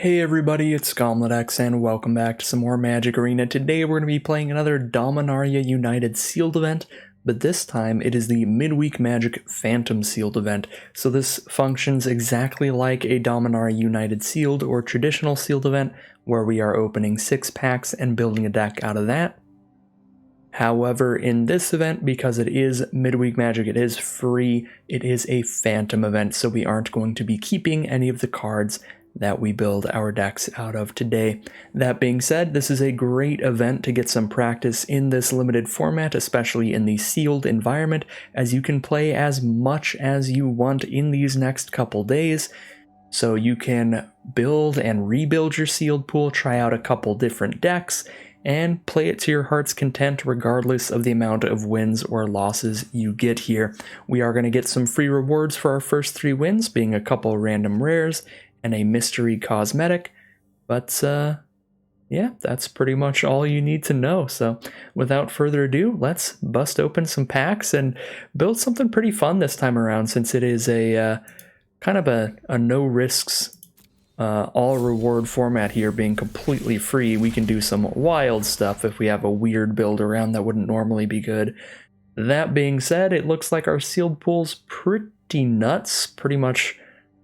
Hey everybody, it's GobletX and welcome back to some more Magic Arena. Today we're going to be playing another Dominaria United Sealed event, but this time it is the Midweek Magic Phantom Sealed event. So this functions exactly like a Dominaria United Sealed or traditional Sealed event, where we are opening 6 packs and building a deck out of that. However, in this event, because it is Midweek Magic, it is free, it is a Phantom event, so we aren't going to be keeping any of the cards that we build our decks out of today. That being said, this is a great event to get some practice in this limited format, especially in the sealed environment, as you can play as much as you want in these next couple days. So you can build and rebuild your sealed pool, try out a couple different decks, and play it to your heart's content regardless of the amount of wins or losses you get here. We are going to get some free rewards for our first 3 wins, being a couple random rares and a mystery cosmetic, but yeah, that's pretty much all you need to know. So without further ado, let's bust open some packs and build something pretty fun this time around, since it is a kind of a no risks all reward format here, being completely free. We can do some wild stuff if we have a weird build around that wouldn't normally be good. That being said, it looks like our sealed pool's pretty nuts. Pretty much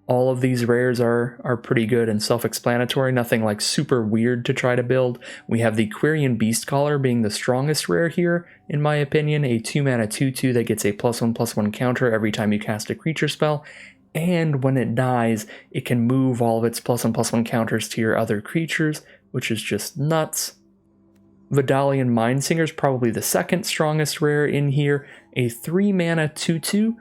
all of these rares are pretty good and self-explanatory, nothing like super weird to try to build. We have the Quirion Beastcaller being the strongest rare here, in my opinion, a 2-mana 2/2 that gets a +1/+1 counter every time you cast a creature spell, and when it dies, it can move all of its +1/+1 counters to your other creatures, which is just nuts. Vidalian Mindsinger is probably the second strongest rare in here, a 3-mana 2/2.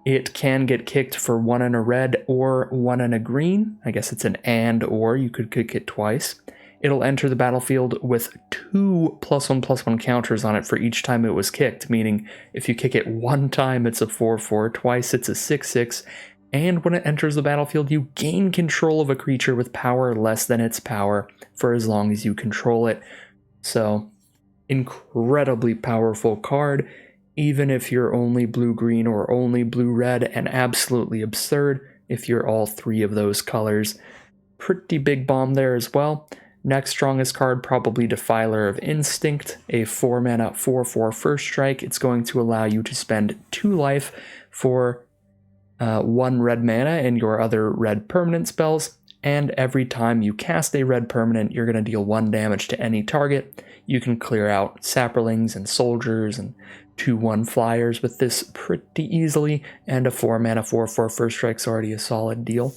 It can get kicked for 1 and a red or 1 and a green. I guess it's an and or, you could kick it twice. It'll enter the battlefield with 2 +1/+1 counters on it for each time it was kicked, meaning if you kick it 1 time it's a 4/4, twice it's a 6/6, and when it enters the battlefield you gain control of a creature with power less than its power for as long as you control it. So, incredibly powerful card, even if you're only blue-green or only blue-red, and absolutely absurd if you're all 3 of those colors. Pretty big bomb there as well. Next strongest card, probably Defiler of Instinct, a 4-mana 4/4 first strike. It's going to allow you to spend 2 life for 1 red mana and your other red permanent spells, and every time you cast a red permanent, you're going to deal 1 damage to any target. You can clear out Saprolings and Soldiers and 2/1 flyers with this pretty easily, and a 4-mana 4/4 first strike's already a solid deal.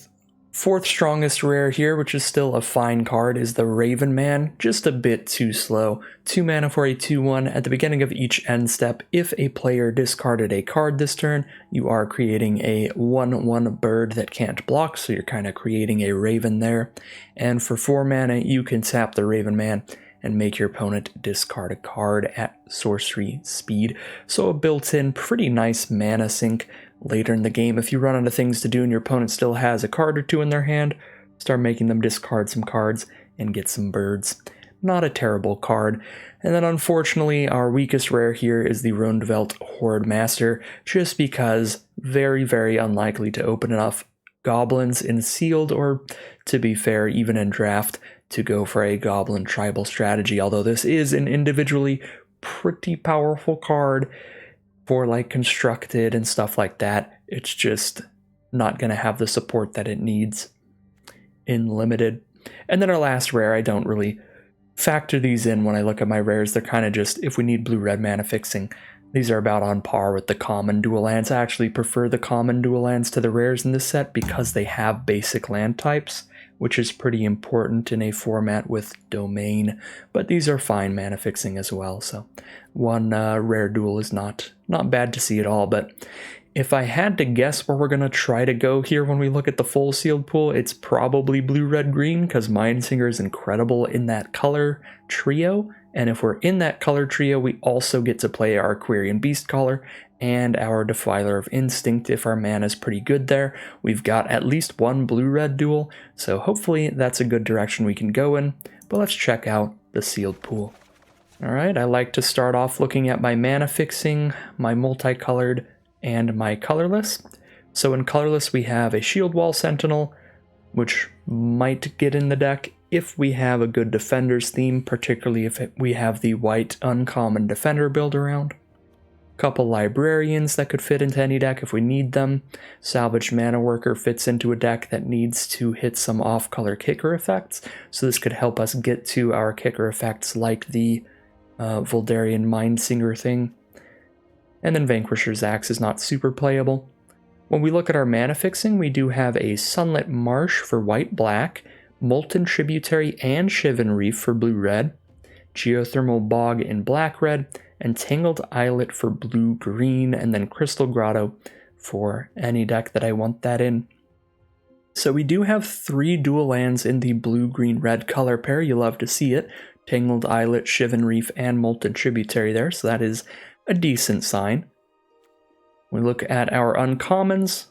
4th strongest rare here, which is still a fine card, is the Raven Man, just a bit too slow. 2 mana for a 2/1. At the beginning of each end step, if a player discarded a card this turn, you are creating a 1/1 bird that can't block, so you're kind of creating a Raven there. And for 4 mana, you can tap the Raven Man and make your opponent discard a card at sorcery speed. So a built-in pretty nice mana sink later in the game. If you run out of things to do and your opponent still has a card or 2 in their hand, start making them discard some cards and get some birds. Not a terrible card. And then unfortunately, our weakest rare here is the Rondevelt Horde Master, just because very, very unlikely to open enough goblins in sealed, or to be fair, even in draft, to go for a goblin tribal strategy, although this is an individually pretty powerful card for like constructed and stuff like that. It's just not going to have the support that it needs in limited. And then our last rare, I don't really factor these in when I look at my rares. They're kind of just, if we need blue-red mana fixing, these are about on par with the common dual lands. I actually prefer the common dual lands to the rares in this set because they have basic land types, which is pretty important in a format with domain, but these are fine mana fixing as well, so 1 rare duel is not bad to see at all. But if I had to guess where we're going to try to go here when we look at the full sealed pool, it's probably blue, red, green, because Mindsinger is incredible in that color trio, and if we're in that color trio, we also get to play our Quirion Beastcaller and our Defiler of Instinct if our mana is pretty good there. We've got at least 1 blue-red duel, so hopefully that's a good direction we can go in, but let's check out the sealed pool. Alright, I like to start off looking at my mana fixing, my multicolored, and my colorless. So in colorless we have a Shield Wall Sentinel, which might get in the deck if we have a good defenders theme, particularly if we have the white uncommon defender build around. Couple librarians that could fit into any deck if we need them. Salvaged Mana Worker fits into a deck that needs to hit some off-color kicker effects, so this could help us get to our kicker effects like the Voldarian Mindsinger thing. And then Vanquisher's Axe is not super playable. When we look at our mana fixing, we do have a Sunlit Marsh for white-black, Molten Tributary and Shivan Reef for blue-red, Geothermal Bog in black-red, and Tangled Islet for blue-green, and then Crystal Grotto for any deck that I want that in. So we do have 3 dual lands in the blue-green-red color pair. You love to see it. Tangled Islet, Shivan Reef, and Molten Tributary there, so that is a decent sign. We look at our uncommons.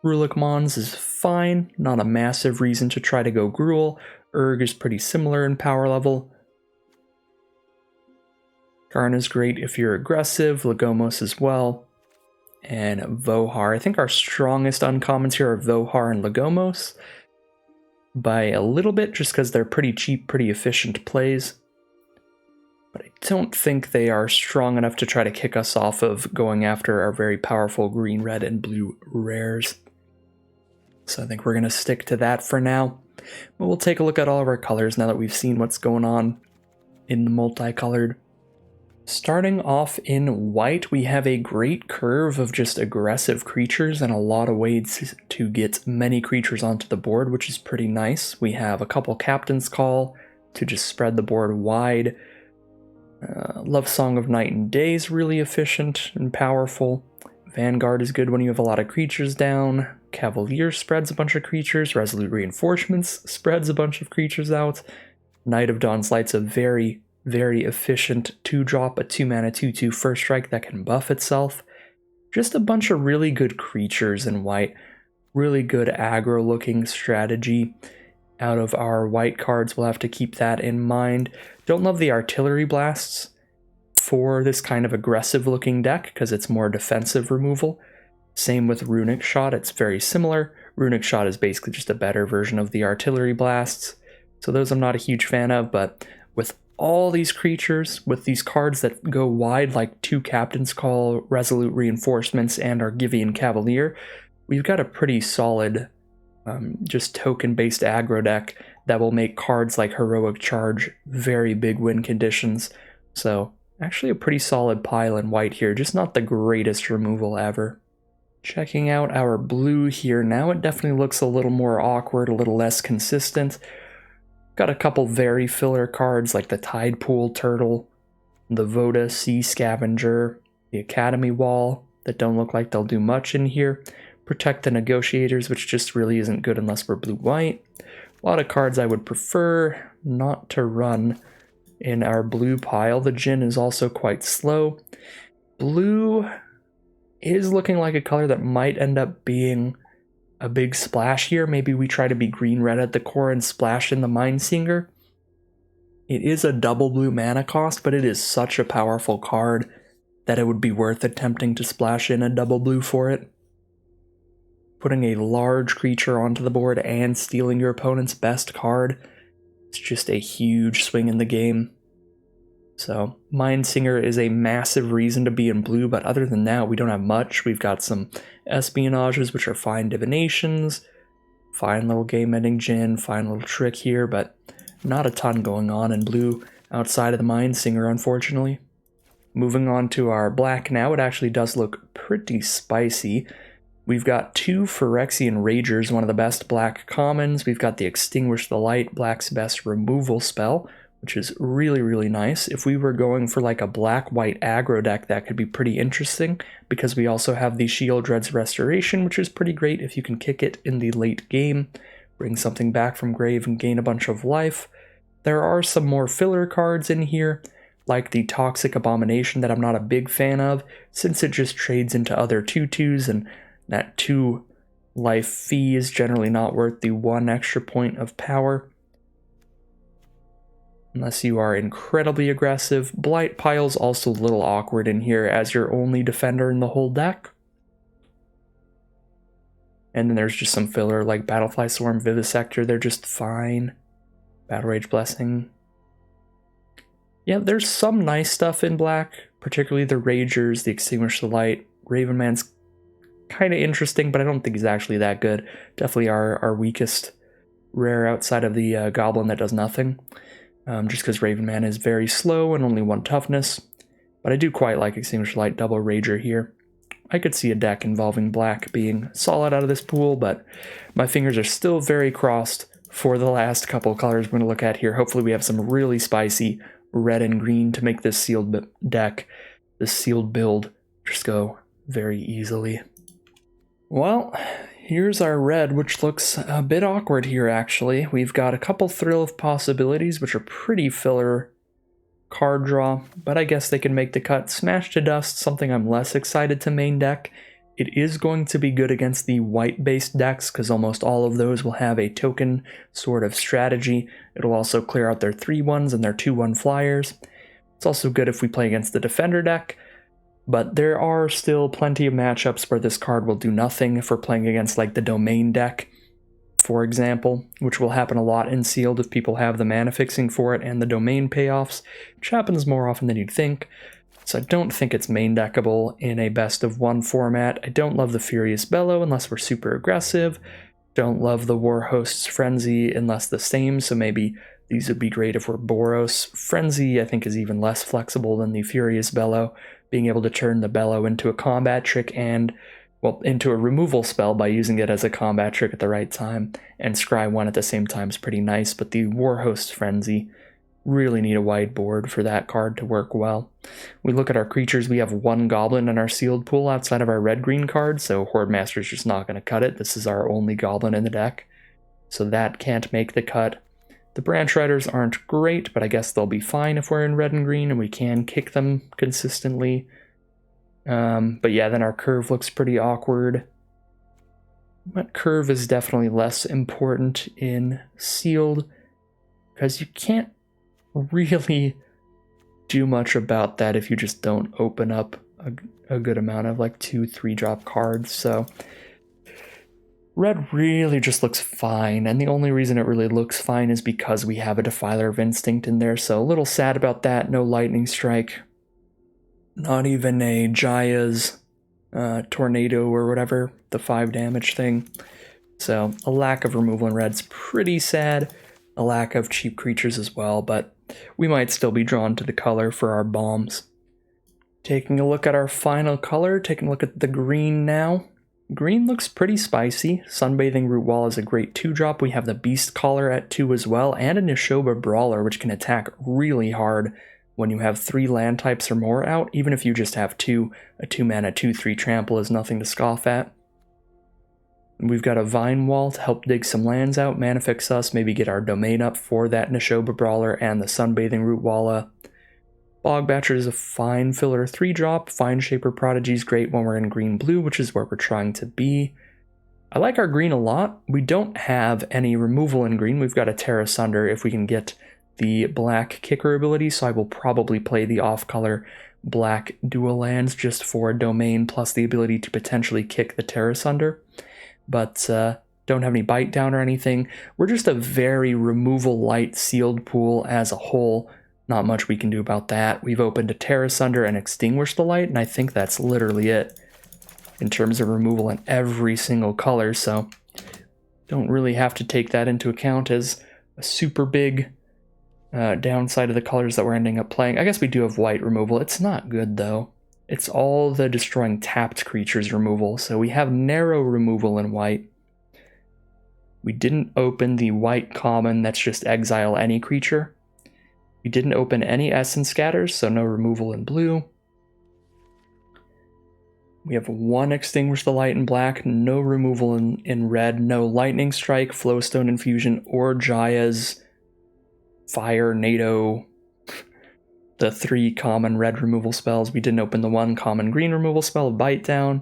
Rulik Mons is fine, not a massive reason to try to go Gruul. Urg is pretty similar in power level. Karn is great if you're aggressive, Lagomos as well, and Vohar. I think our strongest uncommons here are Vohar and Lagomos, by a little bit, just because they're pretty cheap, pretty efficient plays. But I don't think they are strong enough to try to kick us off of going after our very powerful green, red, and blue rares. So I think we're going to stick to that for now. But we'll take a look at all of our colors now that we've seen what's going on in the multicolored. Starting off in white, we have a great curve of just aggressive creatures and a lot of ways to get many creatures onto the board, which is pretty nice. We have a couple Captain's Call to just spread the board wide. Love Song of Night and Day is really efficient and powerful. Vanguard is good when you have a lot of creatures down. Cavalier spreads a bunch of creatures. Resolute Reinforcements spreads a bunch of creatures out. Knight of Dawn's Light's a very efficient 2-drop, a 2-mana 2/2 first strike that can buff itself. Just a bunch of really good creatures in white. Really good aggro looking strategy out of our white cards. We'll have to keep that in mind. Don't love the Artillery Blasts for this kind of aggressive looking deck because it's more defensive removal. Same with Runic Shot, it's very similar. Runic Shot is basically just a better version of the Artillery Blasts. So those I'm not a huge fan of, but with all these creatures, with these cards that go wide like 2 Captain's Call, Resolute Reinforcements, and Argivian Cavalier, we've got a pretty solid just token-based aggro deck that will make cards like Heroic Charge very big win conditions. So actually a pretty solid pile in white here, just not the greatest removal ever. Checking out our blue here now, it definitely looks a little more awkward, a little less consistent. Got a couple very filler cards like the Tidepool Turtle, the Voda Sea Scavenger, the Academy Wall that don't look like they'll do much in here. Protect the Negotiators, which just really isn't good unless we're blue-white. A lot of cards I would prefer not to run in our blue pile. The Djinn is also quite slow. Blue is looking like a color that might end up being a big splash here. Maybe we try to be green-red at the core and splash in the Mindsinger. It is a double blue mana cost, but it is such a powerful card that it would be worth attempting to splash in a double blue for it. Putting a large creature onto the board and stealing your opponent's best card, it's just a huge swing in the game. So Mindsinger is a massive reason to be in blue, but other than that, we don't have much. We've got some Espionages, which are fine divinations, fine little game-ending Djinn, fine little trick here, but not a ton going on in blue outside of the Mindsinger, unfortunately. Moving on to our black now, it actually does look pretty spicy. We've got 2 Phyrexian Ragers, one of the best black commons. We've got the Extinguish the Light, black's best removal spell, which is really nice. If we were going for like a black-white aggro deck, that could be pretty interesting, because we also have the Shieldred's Restoration, which is pretty great if you can kick it in the late game, bring something back from grave and gain a bunch of life. There are some more filler cards in here, like the Toxic Abomination that I'm not a big fan of, since it just trades into other 2/2s, and that 2 life fee is generally not worth the 1 extra point of power. Unless you are incredibly aggressive. Blight Pile's also a little awkward in here as your only defender in the whole deck. And then there's just some filler like Battlefly Swarm, Vivisector, they're just fine. Battle Rage Blessing. Yeah, there's some nice stuff in black, particularly the Ragers, the Extinguish the Light. Raven Man's kind of interesting, but I don't think he's actually that good. Definitely our weakest rare outside of the Goblin that does nothing. Just because Raven Man is very slow and only 1 toughness. But I do quite like Extinguish the Light Double Rager here. I could see a deck involving black being solid out of this pool, but my fingers are still very crossed for the last couple of colors we're going to look at here. Hopefully we have some really spicy red and green to make this sealed deck, this sealed build, just go very easily. Well, here's our red, which looks a bit awkward here actually. We've got a couple Thrill of Possibilities, which are pretty filler card draw, but I guess they can make the cut. Smash to Dust, something I'm less excited to main deck. It is going to be good against the white-based decks, because almost all of those will have a token sort of strategy. It'll also clear out their 3/1s and their 2/1 flyers. It's also good if we play against the Defender deck, but there are still plenty of matchups where this card will do nothing if we're playing against like the Domain deck, for example, which will happen a lot in Sealed if people have the mana fixing for it and the Domain payoffs, which happens more often than you'd think. So I don't think it's main deckable in a best of 1 format. I don't love the Furious Bellow unless we're super aggressive. Don't love the War Host's Frenzy unless the same, so maybe these would be great if we're Boros. Frenzy I think is even less flexible than the Furious Bellow, being able to turn the Bellow into a combat trick and, well, into a removal spell by using it as a combat trick at the right time, and scry 1 at the same time is pretty nice, but the War Host's Frenzy, really need a wide board for that card to work well. We look at our creatures, we have 1 Goblin in our sealed pool outside of our red-green card, so Horde Master's just not going to cut it. This is our only Goblin in the deck, so that can't make the cut. The Branch Riders aren't great, but I guess they'll be fine if we're in red and green and we can kick them consistently. But yeah, then our Curve looks pretty awkward. But Curve is definitely less important in sealed, because you can't really do much about that if you just don't open up a good amount of like 2-3 drop cards. So red really just looks fine, and the only reason it really looks fine is because we have a Defiler of Instinct in there, so a little sad about that. No Lightning Strike, not even a Jaya's Tornado or whatever, the 5 damage thing. So a lack of removal in red's pretty sad. A lack of cheap creatures as well, but we might still be drawn to the color for our bombs. Taking a look at our final color, taking a look at the green now. Green looks pretty spicy. Sunbathing Root Wall is a great 2-drop. We have the Beast Collar at 2 as well, and a Nishoba Brawler, which can attack really hard when you have 3 land types or more out. Even if you just have 2, a 2-mana 2/3 trample is nothing to scoff at. We've got a Vine Wall to help dig some lands out, mana fix us, maybe get our domain up for that Nishoba Brawler and the Sunbathing Root Walla. Bog Batcher is a fine filler 3-drop. Fine Shaper Prodigy is great when we're in green-blue, which is where we're trying to be. I like our green a lot. We don't have any removal in green. We've got a Tear Asunder if we can get the black kicker ability, so I will probably play the off-color black dual lands just for domain plus the ability to potentially kick the Tear Asunder. But don't have any bite down or anything. We're just a very removal light sealed pool as a whole. Not much we can do about that. We've opened a Tear Asunder and Extinguish the Light, and I think that's literally it in terms of removal in every single color, so don't really have to take that into account as a super big downside of the colors that we're ending up playing. I guess we do have white removal. It's not good though. It's all the destroying tapped creatures removal, so we have narrow removal in white. We didn't open the white common that's just exile any creature. We didn't open any Essence Scatters, so no removal in blue. We have 1 Extinguish the Light in black, no removal in red, no Lightning Strike, Flowstone Infusion, or Jaya's Fire, NATO, the 3 common red removal spells. We didn't open the 1 common green removal spell, Bite Down.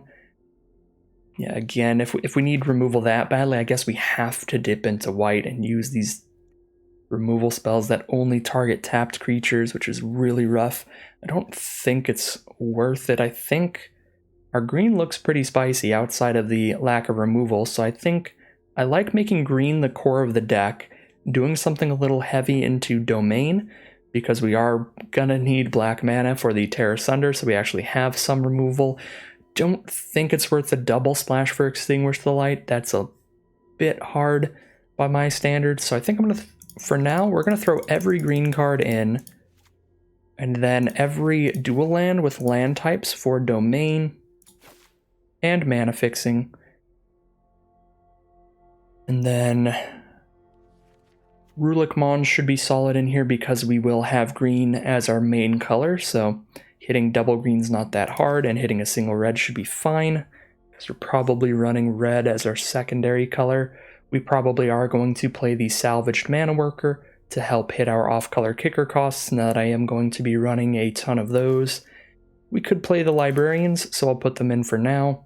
Yeah, again, if we need removal that badly, I guess we have to dip into white and use these removal spells that only target tapped creatures, which is really rough. I don't think it's worth it. I think Our green looks pretty spicy outside of the lack of removal, so I think I like making green the core of the deck, doing something a little heavy into Domain, because we are gonna need black mana for the Terra Sunder, so we actually have some removal. Don't think it's worth a double splash for Extinguish the Light. That's a bit hard by my standards, so I think I'm gonna, for now, we're gonna throw every green card in, and then every dual land with land types for Domain and mana fixing. And then Rulik Mons should be solid in here because we will have green as our main color, so hitting double green's not that hard, and hitting a single red should be fine, because we're probably running red as our secondary color. We probably are going to play the Salvaged Mana Worker to help hit our off-color kicker costs, now that I am going to be running a ton of those. We could play the Librarians, so I'll put them in for now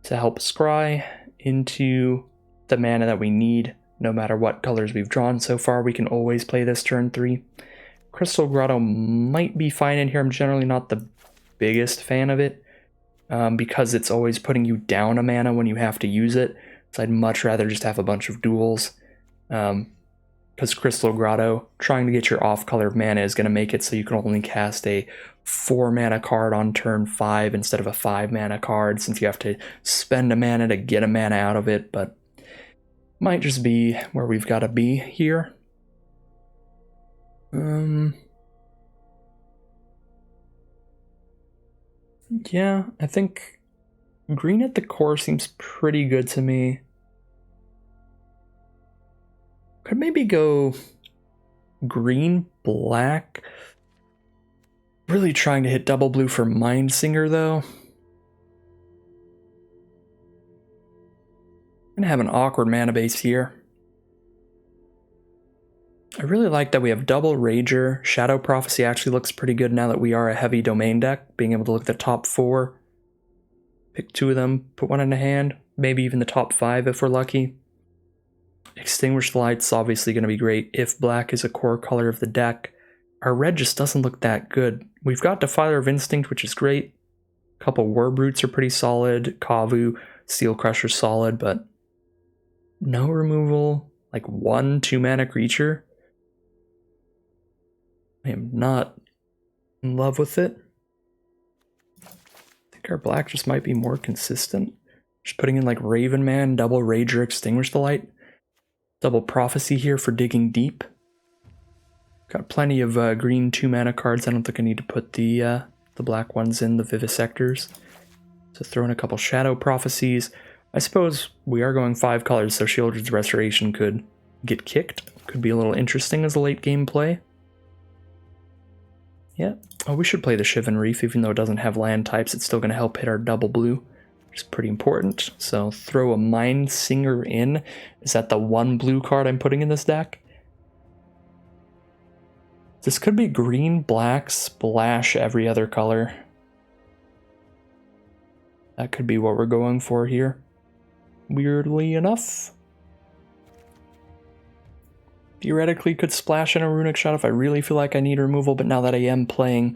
to help scry into the mana that we need. No matter what colors we've drawn so far, we can always play this turn 3. Crystal Grotto might be fine in here. I'm generally not the biggest fan of it, because it's always putting you down a mana when you have to use it. So I'd much rather just have a bunch of duels. Because Crystal Grotto, trying to get your off-color mana is going to make it so you can only cast a 4-mana card on turn 5 instead of a 5-mana card, since you have to spend a mana to get a mana out of it, but might just be where we've got to be here. Yeah, I think green at the core seems pretty good to me. Could maybe go green, black. Really trying to hit double blue for Mind Singer, though. I'm gonna have an awkward mana base here. I really like that we have double Rager. Shadow Prophecy actually looks pretty good now that we are a heavy Domain deck, being able to look at the top 4. Pick 2 of them, put 1 in the hand, maybe even the top 5 if we're lucky. Extinguish the Light's obviously going to be great if black is a core color of the deck. Our red just doesn't look that good. We've got Defiler of Instinct, which is great. A couple Warbrutes are pretty solid. Kavu, Steel Crusher's solid, but no removal. Like 1 2-mana creature. I am not in love with it. I think our black just might be more consistent. Just putting in like Raven Man, double Rager, Extinguish the Light. Double Prophecy here for digging deep. Got plenty of green 2-mana cards. I don't think I need to put the black ones in, the Vivisectors. So throw in a couple Shadow Prophecies. I suppose we are going 5 colors, so Shieldred's Restoration could get kicked. Could be a little interesting as a late game play. Yeah. Oh, we should play the Shivan Reef, even though it doesn't have land types. It's still going to help hit our double blue, which is pretty important. So throw a Mind Singer in. Is that the 1 blue card I'm putting in this deck? This could be green, black, splash every other color. That could be what we're going for here. Weirdly enough. Theoretically could splash in a Runic Shot if I really feel like I need removal, but now that I am playing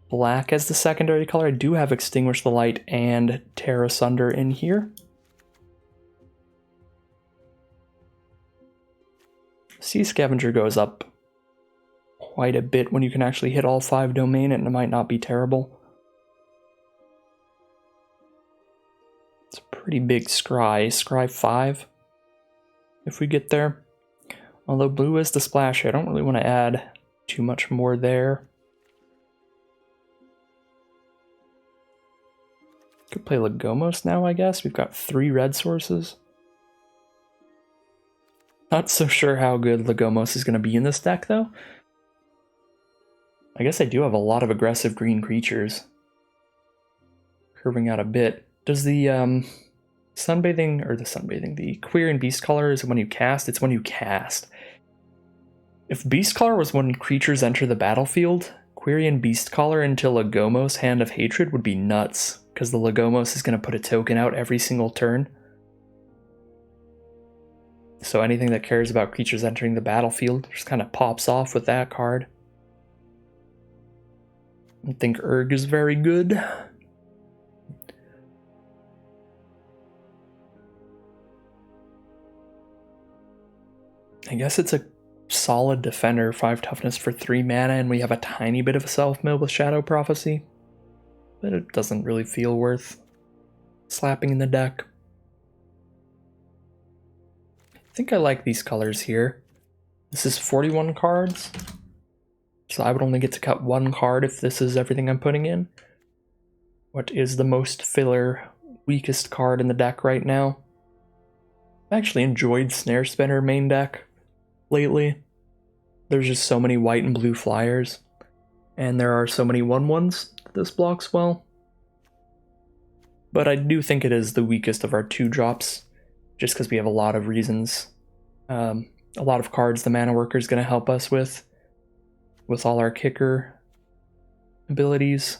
black as the secondary color, I do have Extinguish the Light and Terra Sunder in here. Sea Scavenger goes up quite a bit when you can actually hit all 5 Domain, and it might not be terrible. It's a pretty big scry. Scry 5 if we get there. Although blue is the splash, I don't really want to add too much more there. Could play Lagomos now, I guess. We've got 3 red sources. Not so sure how good Lagomos is going to be in this deck, though. I guess I do have a lot of aggressive green creatures. Curving out a bit. Does the the Quirion Beast Color is when you cast? It's when you cast. If Beast Color was when creatures enter the battlefield, Quirion Beast Color into Lagomos Hand of Hatred would be nuts, because the Lagomos is going to put a token out every single turn. So anything that cares about creatures entering the battlefield just kind of pops off with that card. I think Urg is very good. I guess it's a solid defender, 5 toughness for 3 mana, and we have a tiny bit of a self-mill with Shadow Prophecy. But it doesn't really feel worth slapping in the deck. I think I like these colors here. This is 41 cards, so I would only get to cut 1 card if this is everything I'm putting in. What is the most filler, weakest card in the deck right now? I've actually enjoyed Snare Spinner main deck lately. There's just so many white and blue flyers, and there are so many 1/1s that this blocks well. But I do think it is the weakest of our 2-drops, just because we have a lot of reasons. A lot of cards the Mana Worker is going to help us with all our kicker abilities.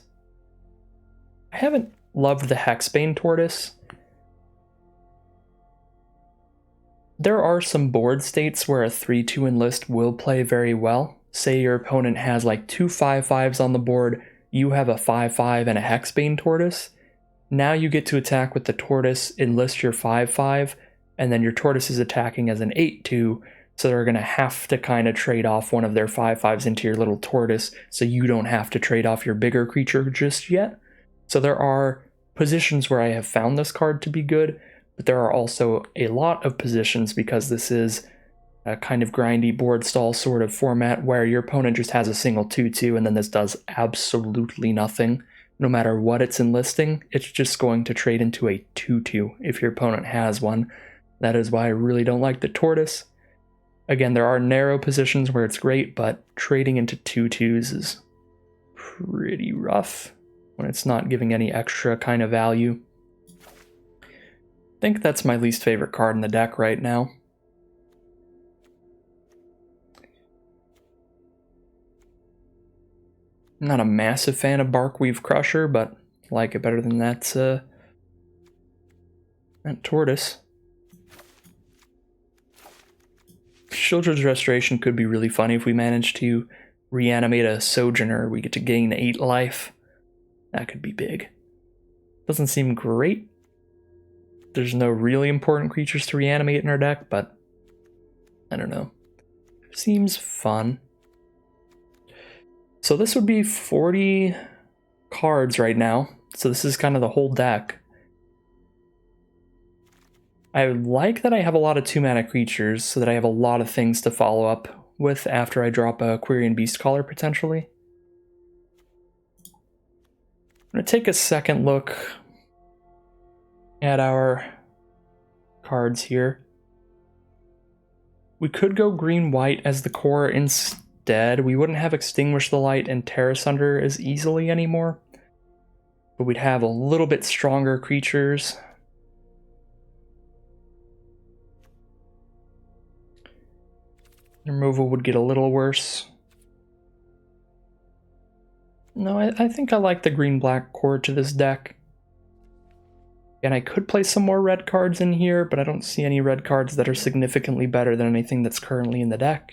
I haven't loved the Hexbane Tortoise. There are some board states where a 3/2 enlist will play very well. Say your opponent has like 2 5/5s on the board, you have a 5/5 and a Hexbane Tortoise. Now you get to attack with the Tortoise, enlist your 5/5, and then your Tortoise is attacking as an 8/2, so they're going to have to kind of trade off one of their 5/5s into your little Tortoise, so you don't have to trade off your bigger creature just yet. So there are positions where I have found this card to be good, but there are also a lot of positions, because this is a kind of grindy board stall sort of format where your opponent just has a single 2/2 and then this does absolutely nothing. No matter what it's enlisting, it's just going to trade into a 2/2 if your opponent has one. That is why I really don't like the Tortoise. Again, there are narrow positions where it's great, but trading into 2/2s is pretty rough when it's not giving any extra kind of value. I think that's my least favorite card in the deck right now. I'm not a massive fan of Barkweave Crusher, but I like it better than that Tortoise. Children's Restoration could be really funny if we manage to reanimate a Sojourner. We get to gain 8 life. That could be big. Doesn't seem great. There's no really important creatures to reanimate in our deck, but I don't know. Seems fun. So this would be 40 cards right now. So this is kind of the whole deck. I like that I have a lot of 2-mana creatures, so that I have a lot of things to follow up with after I drop a Quirion Beastcaller potentially. I'm going to take a second look at our cards here. We could go green-white as the core instead. We wouldn't have Extinguish the Light and Terra Sunder as easily anymore, but we'd have a little bit stronger creatures. Removal would get a little worse. No, I think I like the green-black core to this deck. And I could play some more red cards in here, but I don't see any red cards that are significantly better than anything that's currently in the deck.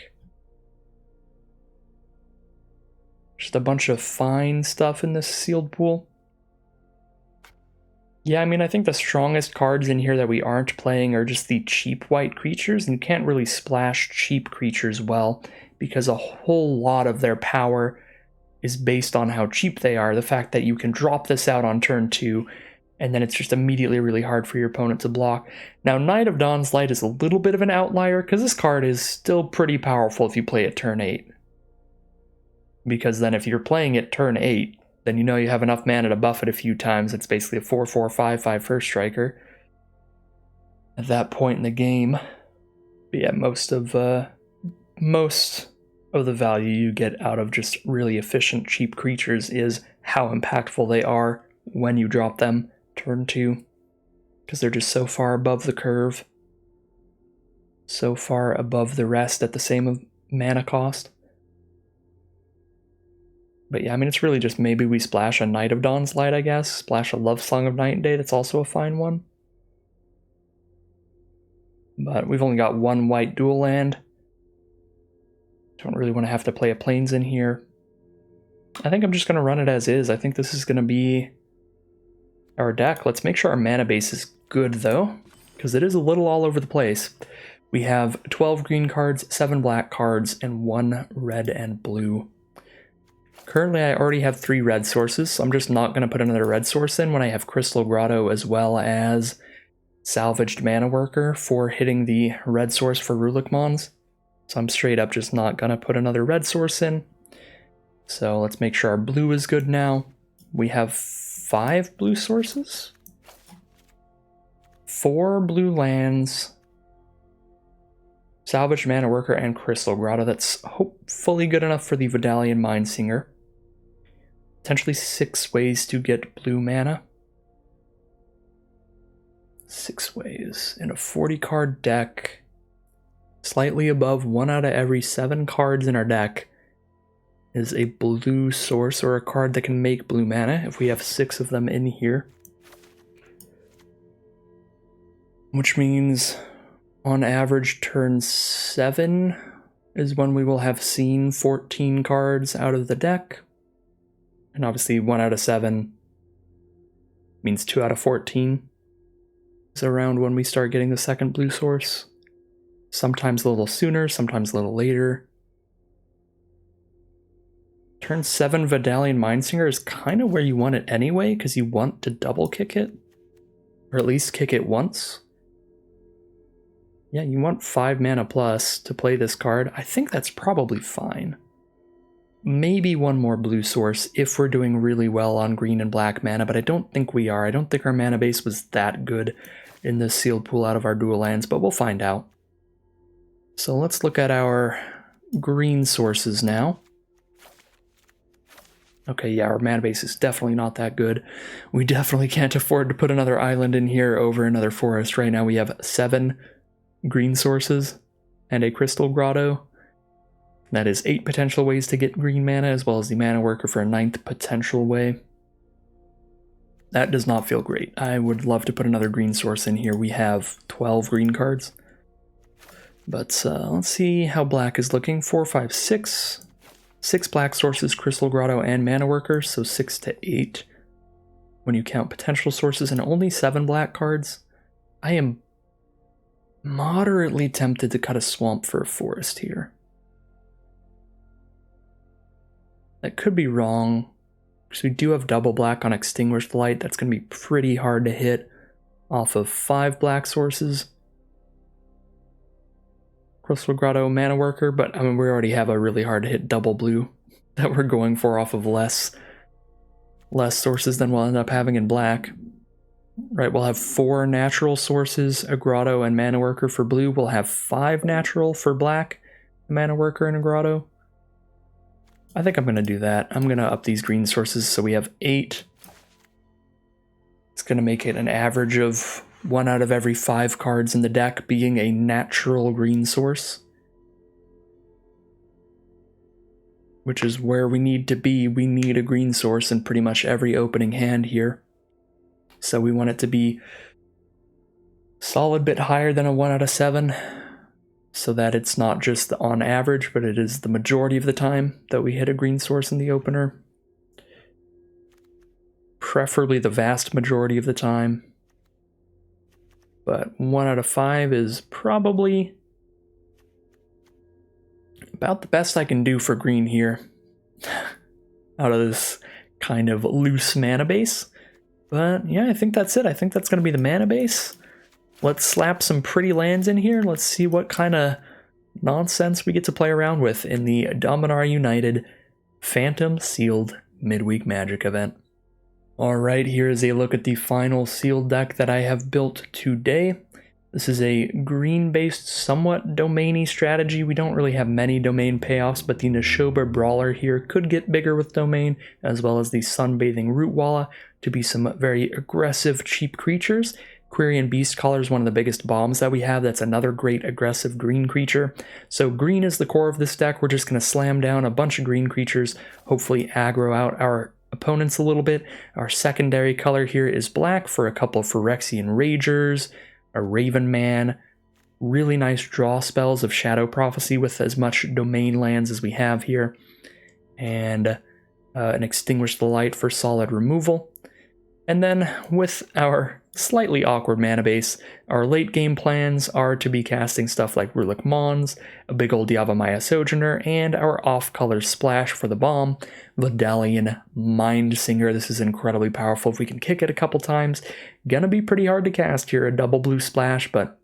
Just a bunch of fine stuff in this sealed pool. Yeah, I mean, I think the strongest cards in here that we aren't playing are just the cheap white creatures, and you can't really splash cheap creatures well, because a whole lot of their power is based on how cheap they are. The fact that you can drop this out on turn 2, and then it's just immediately really hard for your opponent to block. Now, Knight of Dawn's Light is a little bit of an outlier, because this card is still pretty powerful if you play it turn 8. Because then if you're playing it turn 8, then you know you have enough mana to buff it a few times. It's basically a 4/4, 5/5 first striker at that point in the game. But yeah, most of the value you get out of just really efficient cheap creatures is how impactful they are when you drop them turn 2, because they're just so far above the curve, so far above the rest at the same mana cost. But yeah, I mean, it's really just maybe we splash a Knight of Dawn's Light, I guess. Splash a Love Song of Night and Day, that's also a fine one. But we've only got 1 white dual land. Don't really want to have to play a Plains in here. I think I'm just going to run it as is. I think this is going to be our deck. Let's make sure our mana base is good, though, because it is a little all over the place. We have 12 green cards, 7 black cards, and 1 red and blue. Currently, I already have 3 red sources, so I'm just not going to put another red source in when I have Crystal Grotto as well as Salvaged Mana Worker for hitting the red source for Rulik Mons. So I'm straight up just not going to put another red source in. So let's make sure our blue is good now. We have 5 blue sources, 4 blue lands, Salvaged Mana Worker, and Crystal Grotto. That's hopefully good enough for the Vidalian Mindsinger. Potentially 6 ways to get blue mana. 6 ways. In a 40-card deck, slightly above 1 out of every 7 cards in our deck is a blue source or a card that can make blue mana, if we have 6 of them in here. Which means, on average, turn 7 is when we will have seen 14 cards out of the deck. And obviously 1 out of 7 means 2 out of 14 is around when we start getting the second blue source. Sometimes a little sooner, sometimes a little later. Turn 7 Vidalian Mindsinger is kind of where you want it anyway, because you want to double kick it. Or at least kick it once. Yeah, you want 5 mana plus to play this card. I think that's probably fine. Maybe 1 more blue source if we're doing really well on green and black mana, but I don't think we are. I don't think our mana base was that good in this sealed pool out of our dual lands, but we'll find out. So let's look at our green sources now. Okay, yeah, our mana base is definitely not that good. We definitely can't afford to put another island in here over another forest. Right now we have 7 green sources and a Crystal Grotto. That is 8 potential ways to get green mana, as well as the Mana Worker for a 9th potential way. That does not feel great. I would love to put another green source in here. We have 12 green cards. But let's see how black is looking. 4, 5, 6. 6 black sources, Crystal Grotto, and Mana Worker, so 6 to 8 when you count potential sources, and only 7 black cards. I am moderately tempted to cut a swamp for a forest here. That could be wrong, because we do have double black on Extinguished Light. That's going to be pretty hard to hit off of 5 black sources. Crystal Grotto, Mana Worker, but I mean, we already have a really hard to hit double blue that we're going for off of less sources than we'll end up having in black. Right, we'll have 4 natural sources, a Grotto and Mana Worker for blue. We'll have 5 natural for black, a Mana Worker and a Grotto. I think I'm going to do that. I'm going to up these green sources so we have 8. It's going to make it an average of 1 out of every 5 cards in the deck being a natural green source. Which is where we need to be. We need a green source in pretty much every opening hand here. So we want it to be a solid bit higher than a 1 out of 7. So that it's not just on average, but it is the majority of the time that we hit a green source in the opener. Preferably the vast majority of the time. But 1 out of 5 is probably about the best I can do for green here. Out of this kind of loose mana base. But yeah, I think that's it. I think that's going to be the mana base. Let's slap some pretty lands in here. Let's see what kind of nonsense we get to play around with in the Dominaria United Phantom Sealed Midweek Magic Event. Alright, here is a look at the final sealed deck that I have built today. This is a green-based, somewhat domain-y strategy. We don't really have many domain payoffs, but the Nashoba Brawler here could get bigger with domain, as well as the Sunbathing Rootwalla to be some very aggressive, cheap creatures. Quirion Beastcaller is one of the biggest bombs that we have. That's another great aggressive green creature. So green is the core of this deck. We're just going to slam down a bunch of green creatures, hopefully aggro out our opponents a little bit. Our secondary color here is black for a couple of Phyrexian Ragers, a Raven Man, really nice draw spells of Shadow Prophecy with as much domain lands as we have here, and an Extinguish the Light for solid removal. And then with our slightly awkward mana base. Our late game plans are to be casting stuff like Rulik Mons, a big old Yavimaya Sojourner, and our off-color splash for the bomb, Vidalian Mindsinger. This is incredibly powerful if we can kick it a couple times. Gonna be pretty hard to cast here, a double blue splash, but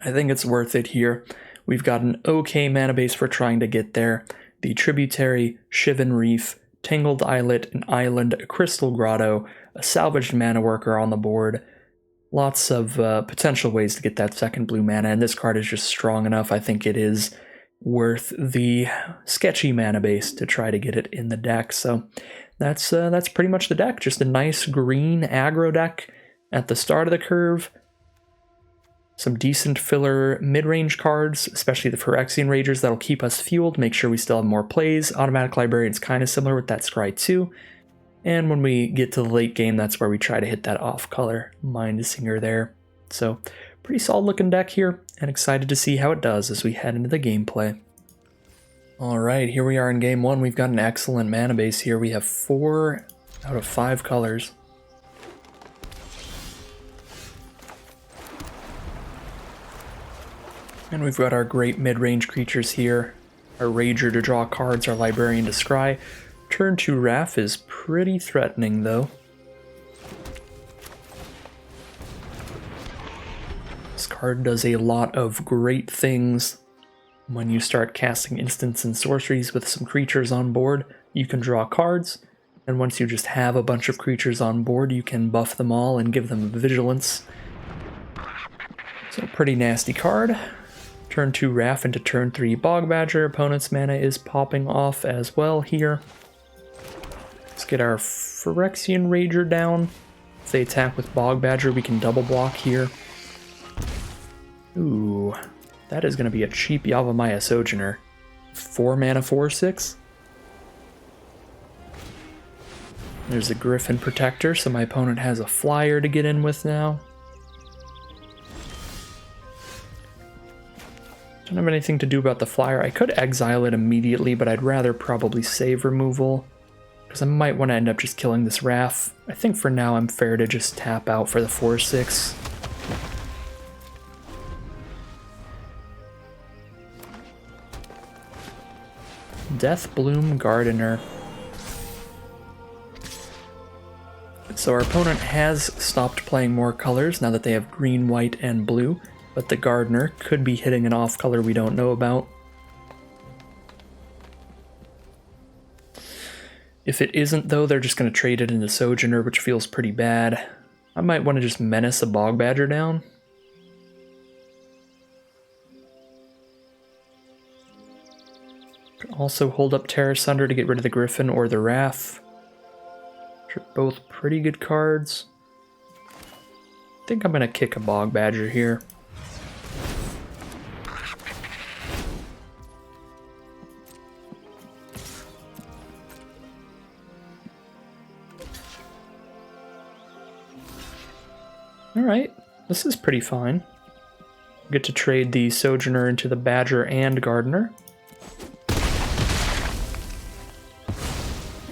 I think it's worth it here. We've got an okay mana base for trying to get there. The Tributary, Shivan Reef, Tangled Islet, an Island, a Crystal Grotto, a Salvaged Mana Worker on the board. Lots of potential ways to get that second blue mana, and this card is just strong enough. I think it is worth the sketchy mana base to try to get it in the deck. So that's pretty much the deck. Just a nice green aggro deck at the start of the curve. Some decent filler mid-range cards, especially the Phyrexian Ragers that'll keep us fueled, make sure we still have more plays. Automatic Librarian's kind of similar with that Scry too. And when we get to the late game, that's where we try to hit that off-color Mindsinger there. So, pretty solid looking deck here, and excited to see how it does as we head into the gameplay. Alright, here we are in game 1. We've got an excellent mana base here. We have 4 out of 5 colors. And we've got our great mid-range creatures here. Our Rager to draw cards, our Librarian to scry. Turn 2 Wrath is pretty threatening though. This card does a lot of great things. When you start casting instants and sorceries with some creatures on board, you can draw cards. And once you just have a bunch of creatures on board, you can buff them all and give them vigilance. So pretty nasty card. Turn 2 Wrath into turn 3 Bog Badger. Opponent's mana is popping off as well here. Let's get our Phyrexian Rager down. If they attack with Bog Badger, we can double block here. Ooh, that is going to be a cheap Yavimaya Sojourner. 4 mana 4/6. There's a Griffin Protector, so my opponent has a flyer to get in with now. Don't have anything to do about the flyer. I could exile it immediately, but I'd rather probably save removal, because I might want to end up just killing this Wrath. I think for now I'm fair to just tap out for the 4/6. Deathbloom Gardener. So our opponent has stopped playing more colors now that they have green, white, and blue. But the Gardener could be hitting an off color we don't know about. If it isn't though, they're just going to trade it into Sojourner, which feels pretty bad. I might want to just menace a Bog Badger down. Could also hold up Terra Sunder to get rid of the Griffin or the Wrath. Which are both pretty good cards. I think I'm going to kick a Bog Badger here. Alright, this is pretty fine. Get to trade the Sojourner into the Badger and Gardener.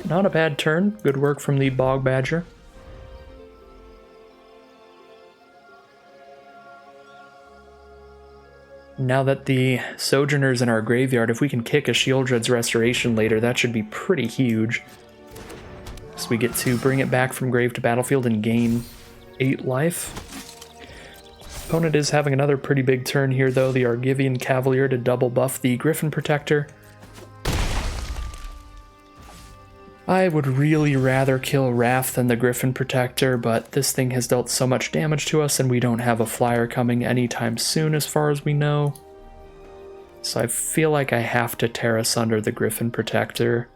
Not a bad turn. Good work from the Bog Badger. Now that the Sojourner's in our graveyard, if we can kick a Shieldred's Restoration later, that should be pretty huge. So we get to bring it back from grave to battlefield and gain 8 life. Opponent is having another pretty big turn here though, the Argivian Cavalier to double buff the Griffin Protector. I would really rather kill Wrath than the Griffin Protector, but this thing has dealt so much damage to us and we don't have a flyer coming anytime soon as far as we know. So I feel like I have to Terra Sunder the Griffin Protector.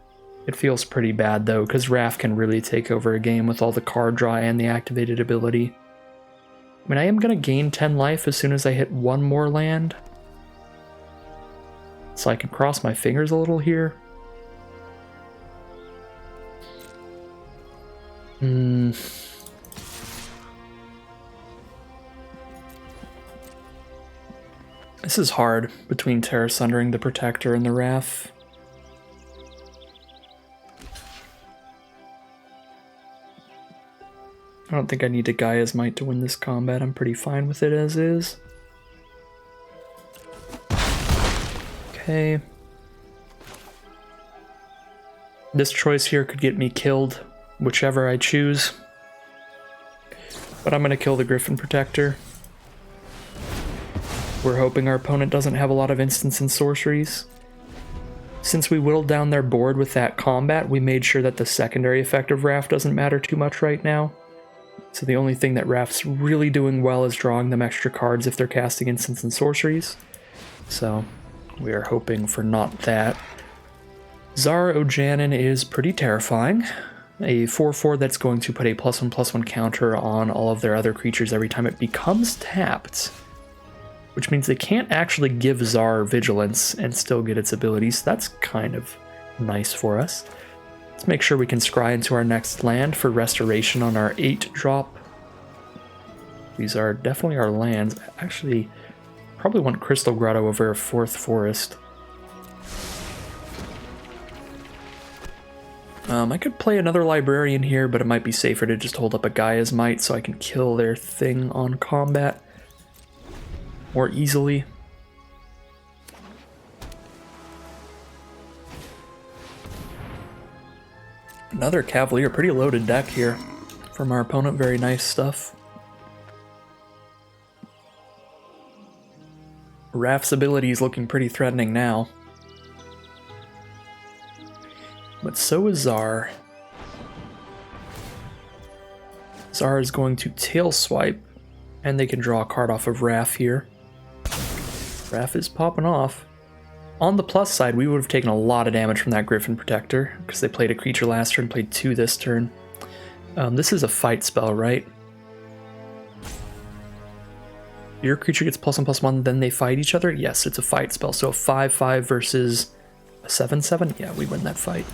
It feels pretty bad though, because Wrath can really take over a game with all the card draw and the activated ability. I mean, I am going to gain 10 life as soon as I hit one more land. So I can cross my fingers a little here. This is hard between Terra Sundering the Protector and the Wrath. I don't think I need to Gaia's Might to win this combat. I'm pretty fine with it as is. Okay. This choice here could get me killed, whichever I choose. But I'm going to kill the Griffin Protector. We're hoping our opponent doesn't have a lot of instants and sorceries. Since we whittled down their board with that combat, we made sure that the secondary effect of Wrath doesn't matter too much right now. So the only thing that Wrath's really doing well is drawing them extra cards if they're casting instants and sorceries. So we are hoping for not that. Zara Ojanin is pretty terrifying. A 4/4 that's going to put a +1/+1 counter on all of their other creatures every time it becomes tapped. Which means they can't actually give Zar Vigilance and still get its abilities. So that's kind of nice for us. Let's make sure we can scry into our next land for restoration on our 8-drop. These are definitely our lands. Actually, probably want Crystal Grotto over a 4th Forest. I could play another Librarian here, but it might be safer to just hold up a Gaia's Might so I can kill their thing on combat more easily. Another Cavalier, pretty loaded deck here from our opponent, very nice stuff. Raph's ability is looking pretty threatening now. But so is Zar. Zar is going to tail swipe, and they can draw a card off of Raph here. Raph is popping off. On the plus side, we would have taken a lot of damage from that Griffin Protector, because they played a creature last turn, played 2 this turn. This is a fight spell, right? Your creature gets +1/+1, then they fight each other? Yes, it's a fight spell. So a 5/5 versus a 7/7? Yeah, we win that fight.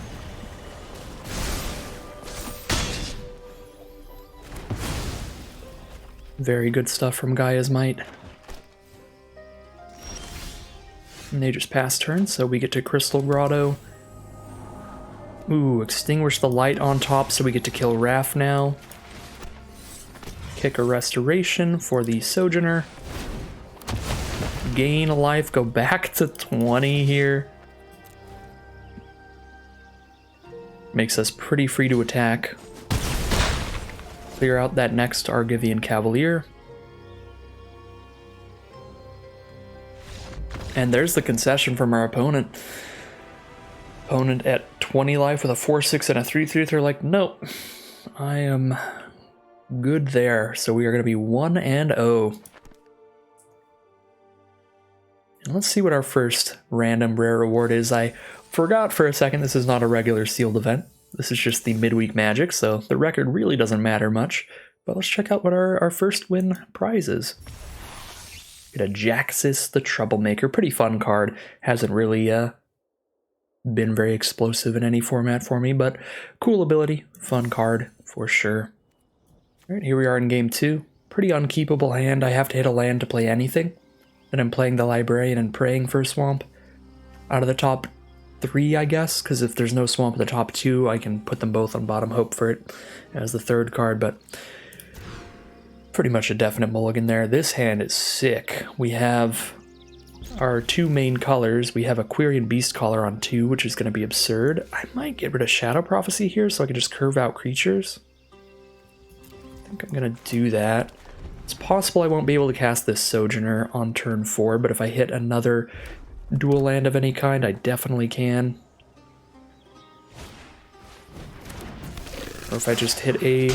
Very good stuff from Gaia's Might. And they just pass turn, so we get to Crystal Grotto. Ooh, extinguish the light on top, so we get to kill Raph now. Kick a restoration for the Sojourner. Gain a life, go back to 20 here. Makes us pretty free to attack. Clear out that next Argivian Cavalier. And there's the concession from our opponent. Opponent at 20 life with a 4/6 and a 3/3. They're like, nope, I am good there. So we are going to be 1-0. And let's see what our first random rare reward is. I forgot for a second this is not a regular sealed event. This is just the Midweek Magic, so the record really doesn't matter much. But let's check out what our first win prize is. Get a Jaxis the Troublemaker. Pretty fun card. Hasn't really been very explosive in any format for me, but cool ability. Fun card for sure. Alright, here we are in game 2. Pretty unkeepable hand. I have to hit a land to play anything. Then I'm playing the Librarian and praying for Swamp. Out of the top 3, I guess, because if there's no Swamp in the top 2, I can put them both on bottom, hope for it as the 3rd card, but pretty much a definite mulligan there. This hand is sick. We have our 2 main colors. We have a Quirion Beast Collar on 2, which is going to be absurd. I might get rid of Shadow Prophecy here so I can just curve out creatures. I think I'm going to do that. It's possible I won't be able to cast this Sojourner on turn 4, but if I hit another dual land of any kind, I definitely can. Or if I just hit a...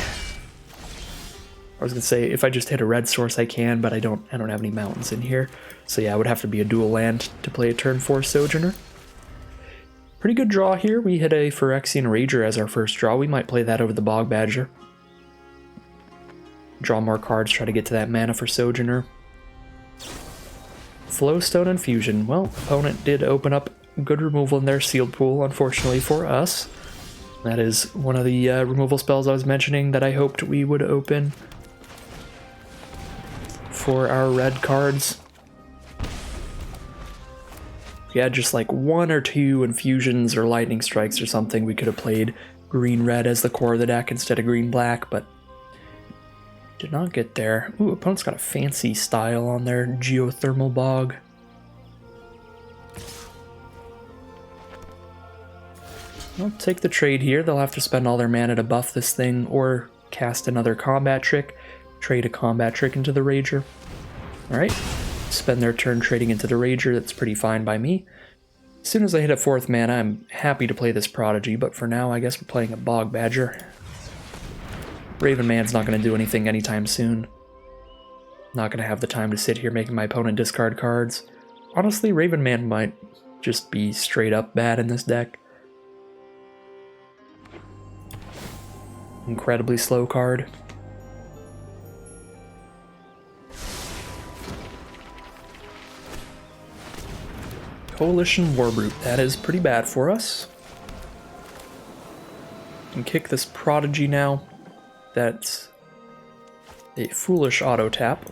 I was gonna say, if I just hit a red source I can, but I don't have any mountains in here. So yeah, it would have to be a dual land to play a turn 4 Sojourner. Pretty good draw here. We hit a Phyrexian Rager as our first draw. We might play that over the Bog Badger. Draw more cards, try to get to that mana for Sojourner. Flowstone and Fusion. Well, opponent did open up good removal in their sealed pool, unfortunately for us. That is one of the removal spells I was mentioning that I hoped we would open for our red cards. If we had just like 1 or 2 infusions or lightning strikes or something, we could have played green-red as the core of the deck instead of green-black, but Did not get there. Ooh, opponent's got a fancy style on their geothermal bog. I'll take the trade here. They'll have to spend all their mana to buff this thing or cast another combat trick. Trade a combat trick into the Rager. Alright. Spend their turn trading into the Rager. That's pretty fine by me. As soon as I hit a 4th mana, I'm happy to play this Prodigy, but for now I guess we're playing a Bog Badger. Raven Man's not going to do anything anytime soon. Not going to have the time to sit here making my opponent discard cards. Honestly, Raven Man might just be straight up bad in this deck. Incredibly slow card. Coalition Warbrute. That is pretty bad for us. Can kick this Prodigy now. That's a foolish auto tap.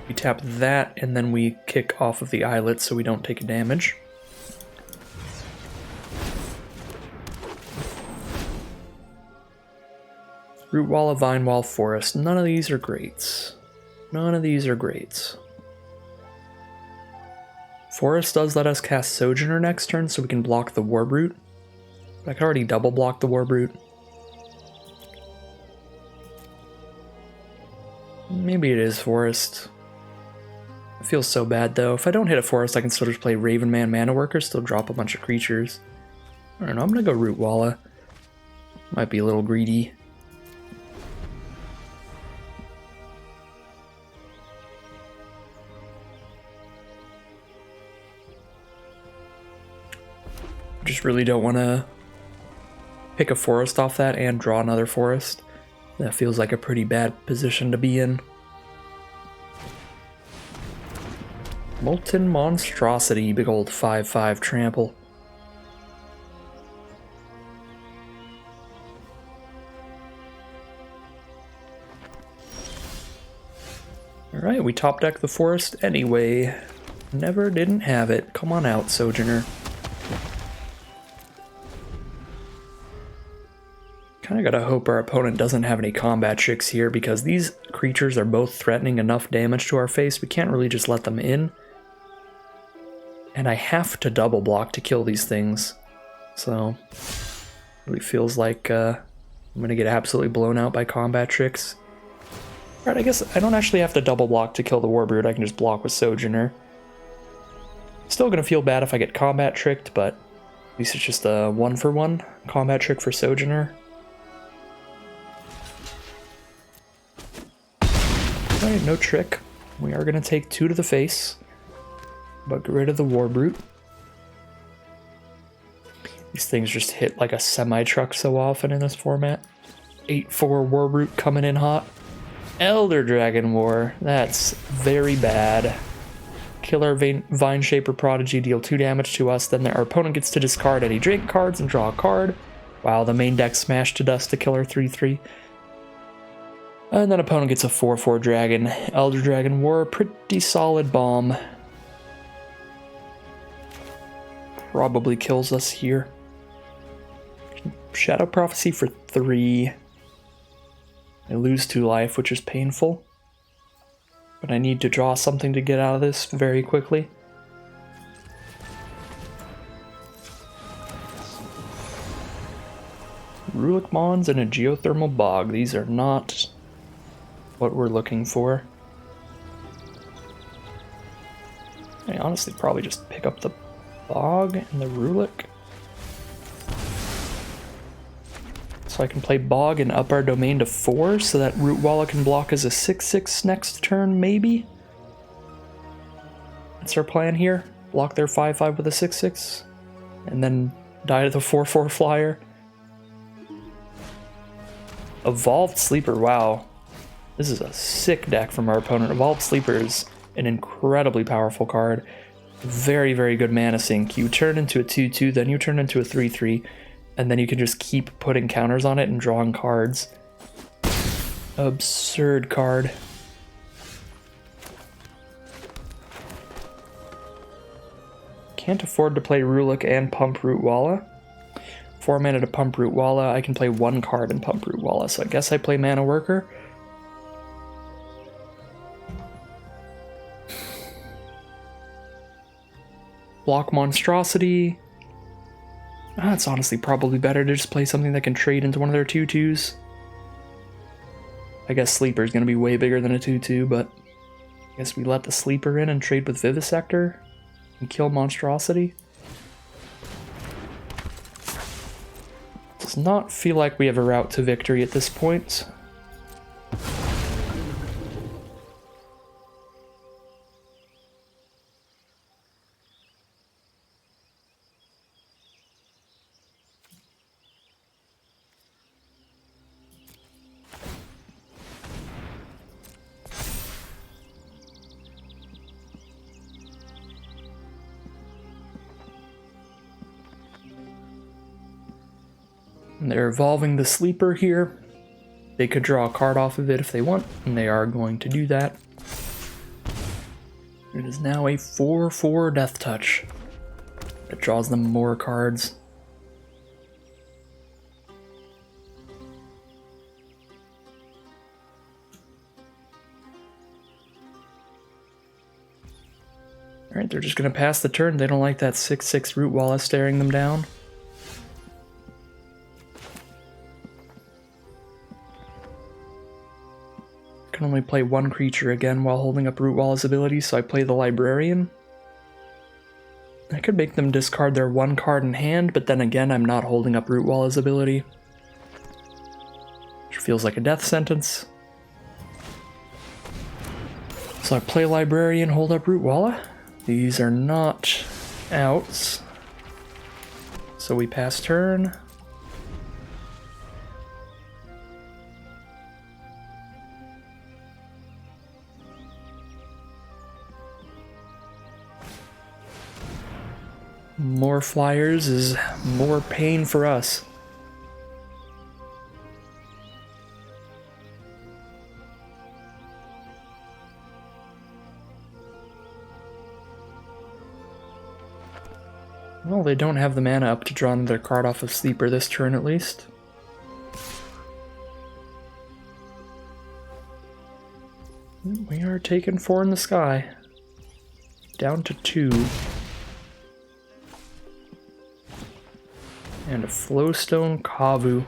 We tap that and then we kick off of the Islet so we don't take a damage. Root Wall, Vine Wall, Forest. None of these are greats. None of these are greats. Forest does let us cast Sojourner next turn so we can block the Warbrute. But I can already double block the Warbrute. Maybe it is Forest. It feels so bad though. If I don't hit a Forest, I can still just play Raven Man Mana Worker, still drop a bunch of creatures. I don't know, I'm gonna go Root Walla. Might be a little greedy. Just really don't want to pick a Forest off that and draw another Forest. That feels like a pretty bad position to be in. Molten Monstrosity, big old 5/5 trample. Alright, we top deck the Forest anyway. Never didn't have it. Come on out, Sojourner. Kinda gotta hope our opponent doesn't have any combat tricks here because these creatures are both threatening enough damage to our face. We can't really just let them in. And I have to double block to kill these things. So, really feels like I'm gonna get absolutely blown out by combat tricks. Alright, I guess I don't actually have to double block to kill the Warbrute. I can just block with Sojourner. Still gonna feel bad if I get combat tricked, but at least it's just a 1-for-1 combat trick for Sojourner. Alright, no trick. We are going to take 2 to the face, but get rid of the Warbrute. These things just hit like a semi-truck so often in this format. 8/4 Warbrute coming in hot. Elder Dragon War. That's very bad. Kill our Vine Shaper Prodigy, deal 2 damage to us, then our opponent gets to discard any drink cards and draw a card. Wow, the main deck smashed to dust to kill our 3/3. And then opponent gets a 4/4 dragon. Elder Dragon War, pretty solid bomb. Probably kills us here. Shadow Prophecy for 3. I lose 2 life, which is painful. But I need to draw something to get out of this very quickly. Rulic Mons and a Geothermal Bog. These are not what we're looking for. I honestly probably just pick up the Bog and the Rulic. So I can play Bog and up our domain to 4 so that Root Walla can block as a 6/6 next turn, maybe? That's our plan here. Block their 5/5 with a 6/6 and then die to the 4/4 flyer. Evolved Sleeper, wow. This is a sick deck from our opponent. Evolved Sleeper is an incredibly powerful card. Very, very good mana sink. You turn into a 2/2, then you turn into a 3/3, and then you can just keep putting counters on it and drawing cards. Absurd card. Can't afford to play Rulic and pump Root Walla. 4 mana to pump Root Walla. I can play 1 card and pump Root Walla, so I guess I play Mana Worker. block Monstrosity. It's honestly probably better to just play something that can trade into one of their 2/2s. I guess Sleeper is going to be way bigger than a 2/2, but I guess we let the Sleeper in and trade with Vivisector and kill Monstrosity. Does not feel like we have a route to victory at this point. And they're evolving the Sleeper here. They could draw a card off of it if they want, and they are going to do that. It is now a 4/4 Death Touch. It draws them more cards. Alright, they're just going to pass the turn. They don't like that 6/6 Root Walla staring them down. Can only play one creature again while holding up Root Walla's ability, so I play the Librarian. I could make them discard their one card in hand, but then again, I'm not holding up Root Walla's ability. Which feels like a death sentence. So I play Librarian, hold up Root Walla. These are not outs. So we pass turn. More flyers is more pain for us. Well, they don't have the mana up to draw another card off of Sleeper this turn at least. We are taking 4 in the sky. Down to 2. And a Flowstone Kavu.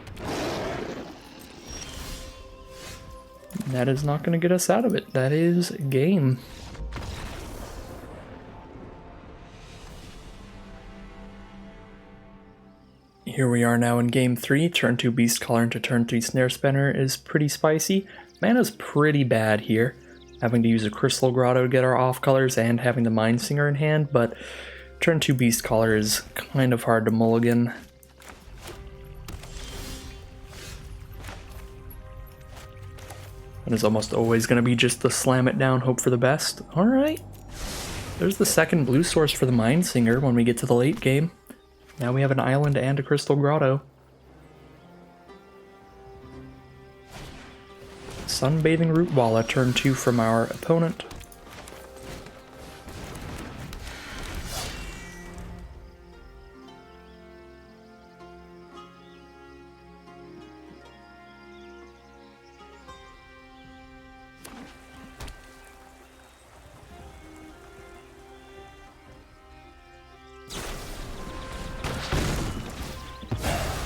That is not going to get us out of it. That is game. Here we are now in game 3. Turn 2 Beast Caller into turn 3 Snare Spinner is pretty spicy. Mana's pretty bad here. Having to use a Crystal Grotto to get our off colors and having the Mind Singer in hand, but turn 2 Beast Caller is kind of hard to mulligan. And it's almost always going to be just the slam it down, hope for the best. Alright. There's the second blue source for the Mind Singer when we get to the late game. Now we have an island and a Crystal Grotto. Sunbathing Root Walla, turn 2 from our opponent.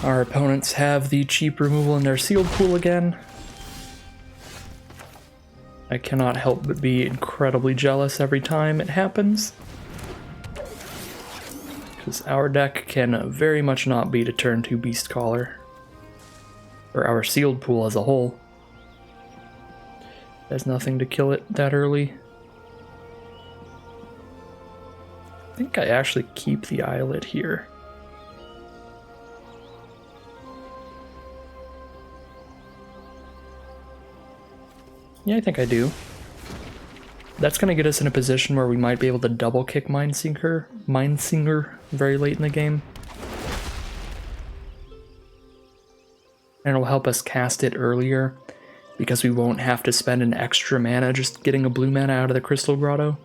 Our opponents have the cheap removal in their sealed pool again. I cannot help but be incredibly jealous every time it happens. Because our deck can very much not beat a turn 2 Beast Caller. Or our sealed pool as a whole. There's nothing to kill it that early. I think I actually keep the Islet here. Yeah, I think I do. That's going to get us in a position where we might be able to double kick Mind Singer very late in the game. And it'll help us cast it earlier, because we won't have to spend an extra mana just getting a blue mana out of the Crystal Grotto.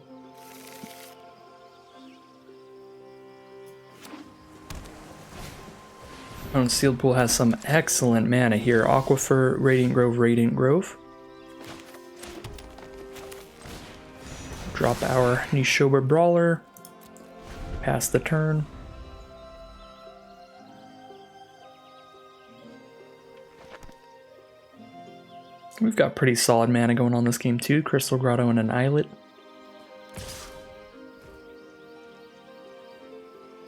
Oh, Sealed Pool has some excellent mana here. Aquifer, Radiant Grove, Radiant Grove. Drop our Nishoba Brawler. pass the turn. We've got pretty solid mana going on this game too. Crystal Grotto and an Islet.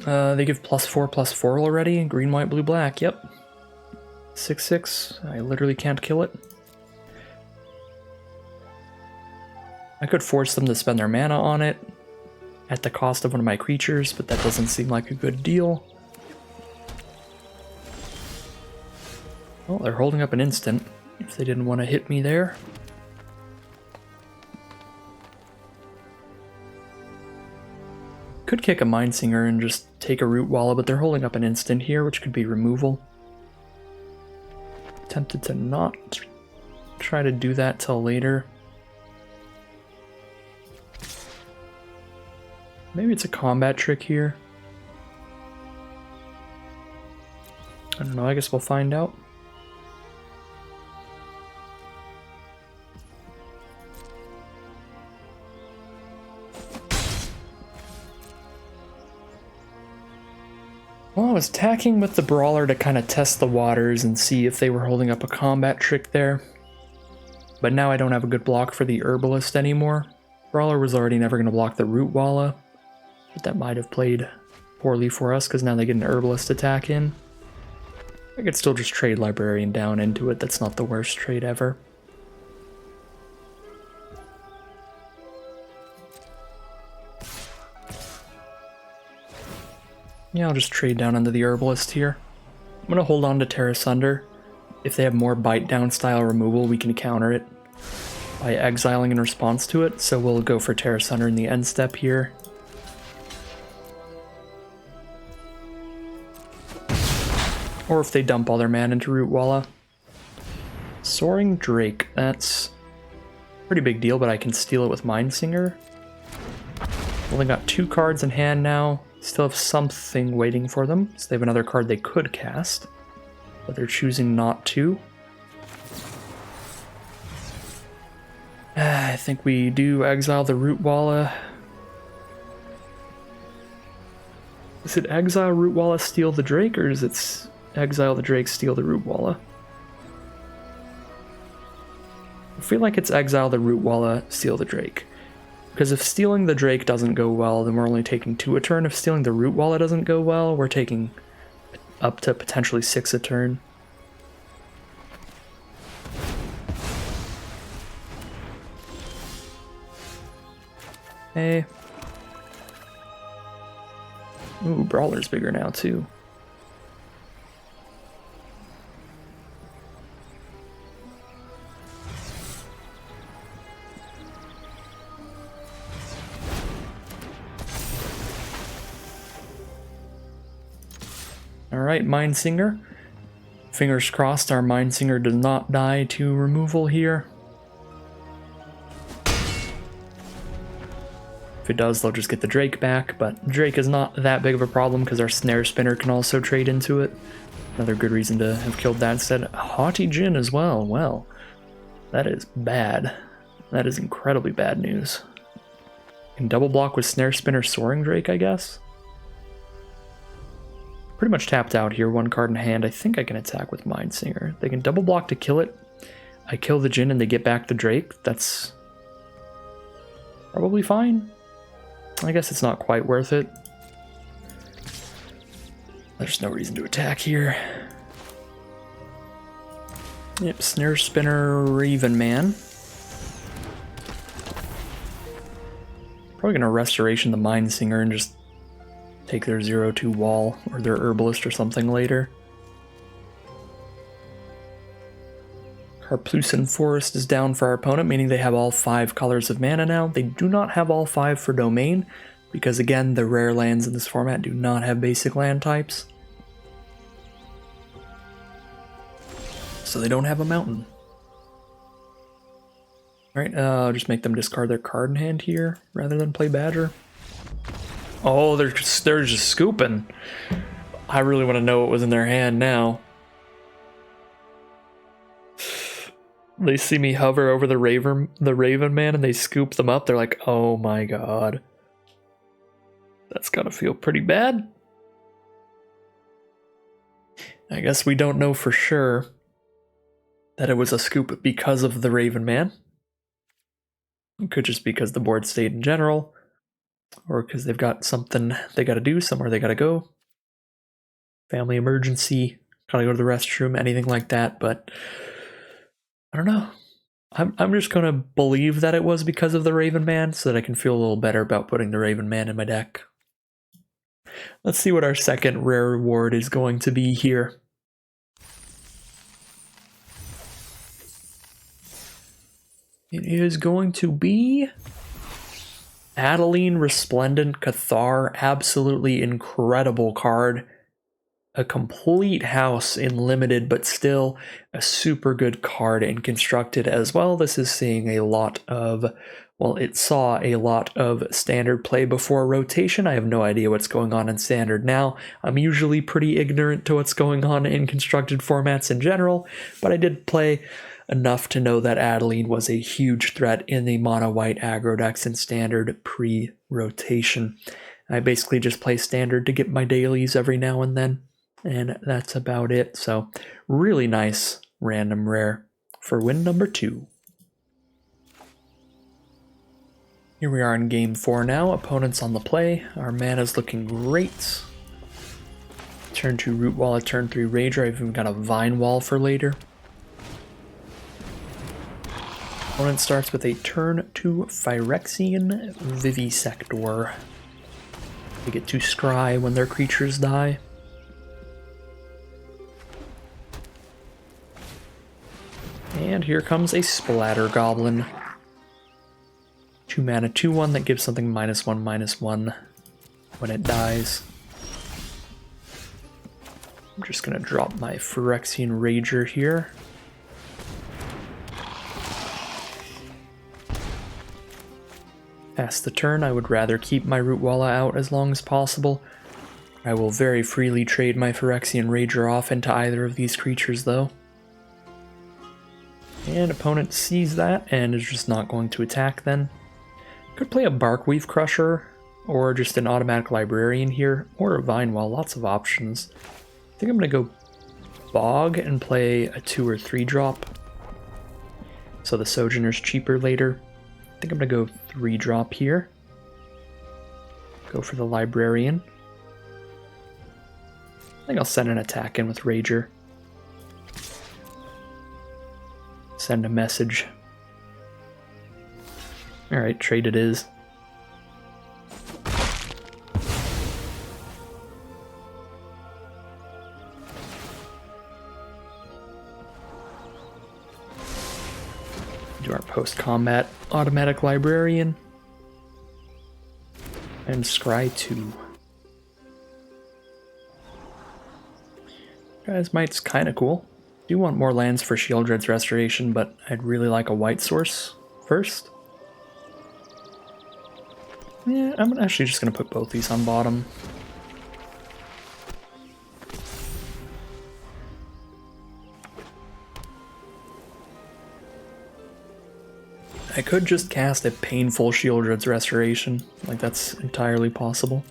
They give +4/+4 already. Green, white, blue, black. Yep. 6/6. I literally can't kill it. I could force them to spend their mana on it at the cost of one of my creatures, but that doesn't seem like a good deal. Well, they're holding up an instant if they didn't want to hit me there. Could kick a Mindsinger and just take a Root Walla, but they're holding up an instant here, which could be removal. Tempted to not try to do that till later. Maybe it's a combat trick here. I don't know, I guess we'll find out. Well, I was attacking with the Brawler to kind of test the waters and see if they were holding up a combat trick there. But now I don't have a good block for the Herbalist anymore. Brawler was already never going to block the Root Walla, but that might have played poorly for us because now they get an Herbalist attack in. I could still just trade Librarian down into it. That's not the worst trade ever. Yeah, I'll just trade down into the Herbalist here. I'm going to hold on to Terra Sunder. If they have more bite down style removal, we can counter it by exiling in response to it, so we'll go for Terra Sunder in the end step here. Or if they dump all their mana into Root Walla. Soaring Drake, that's a pretty big deal, but I can steal it with Mindsinger. Only got 2 cards in hand now. Still have something waiting for them, so they have another card they could cast, but they're choosing not to. I think we do exile the Root Walla. Is it exile Root Walla, steal the Drake, or is it exile the Drake, steal the Root Walla? I feel like it's exile the Root Walla, steal the Drake. Because if stealing the Drake doesn't go well, then we're only taking 2 a turn. If stealing the Root Walla doesn't go well, we're taking up to potentially 6 a turn. Hey. Ooh, Brawler's bigger now too. Alright, Mindsinger. Fingers crossed our Mindsinger does not die to removal here. If it does, they'll just get the Drake back, but Drake is not that big of a problem because our Snare Spinner can also trade into it. Another good reason to have killed that instead. Haughty Djinn as well. Well, that is bad. That is incredibly bad news. Can double block with Snare Spinner Soaring Drake, I guess? Pretty much tapped out here, 1 card in hand. I think I can attack with Mindsinger. They can double block to kill it. I kill the Djinn and they get back the Drake. That's probably fine. I guess it's not quite worth it. There's no reason to attack here. Yep, Snare Spinner, Raven Man. Probably gonna Restoration the Mindsinger and just take their 0/2 wall or their Herbalist or something later. Karplusan Forest is down for our opponent, meaning they have all 5 colors of mana now. They do not have all 5 for Domain, because again, the rare lands in this format do not have basic land types. So they don't have a mountain. Alright, I'll just make them discard their card in hand here, rather than play Badger. Oh, they're just scooping. I really want to know what was in their hand now. They see me hover over the Raven Man and they scoop them up. They're like, oh my god. That's gotta feel pretty bad. I guess we don't know for sure that it was a scoop because of the Raven Man. It could just be because the board stayed in general, or because they've got something they gotta do, somewhere they gotta go. Family emergency, gotta go to the restroom, anything like that, but I don't know. I'm just gonna believe that it was because of the Raven Man so that I can feel a little better about putting the Raven Man in my deck. Let's see what our second rare reward is going to be here. It is going to be Adeline Resplendent Cathar. Absolutely incredible card. A complete house in limited, but still a super good card in constructed as well. This is seeing a lot of, well, it saw a lot of standard play before rotation. I have no idea what's going on in standard now. I'm usually pretty ignorant to what's going on in constructed formats in general, but I did play enough to know that Adeline was a huge threat in the mono-white aggro decks in standard pre-rotation. I basically just play standard to get my dailies every now and then, and that's about it. So really nice random rare for win number 2. Here we are in game 4 now. Opponents on the play. Our mana's looking great. Turn 2 Root Wall at turn 3 Rager. I've even got a Vine Wall for later. Opponent starts with a turn 2 Phyrexian Vivisector. They get to scry when their creatures die. And here comes a Splatter Goblin. 2 mana, 2/1 that gives something -1/-1 when it dies. I'm just gonna drop my Phyrexian Rager here. Past the turn, I would rather keep my Root Walla out as long as possible. I will very freely trade my Phyrexian Rager off into either of these creatures though. And opponent sees that and is just not going to attack then. Could play a Barkweave Crusher, or just an automatic Librarian here, or a Vine Wall, lots of options. I think I'm going to go Bog and play a 2 or 3 drop. So the Sojourner's cheaper later. I think I'm going to go 3 drop here. Go for the Librarian. I think I'll send an attack in with Rager. Send a message. Alright, trade it is. Do our post-combat automatic Librarian. And scry 2. Guys, Might's kinda cool. Do want more lands for Shieldred's Restoration, but I'd really like a white source first. Yeah, I'm actually just going to put both these on bottom. I could just cast a painful Shieldred's Restoration, like that's entirely possible.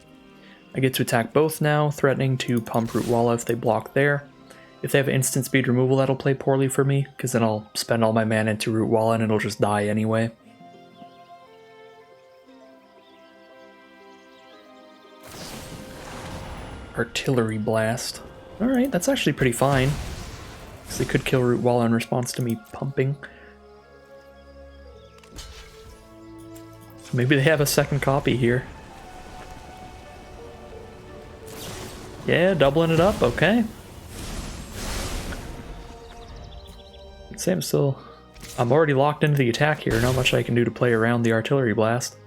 I get to attack both now, threatening to pump Root Walla if they block there. If they have instant speed removal, that'll play poorly for me, because then I'll spend all my mana into Root Walla and it'll just die anyway. Artillery Blast. Alright, that's actually pretty fine. Because they could kill Root Walla in response to me pumping. Maybe they have a second copy here. Yeah, doubling it up, okay. I'd say I'm already locked into the attack here, not much I can do to play around the Artillery Blast.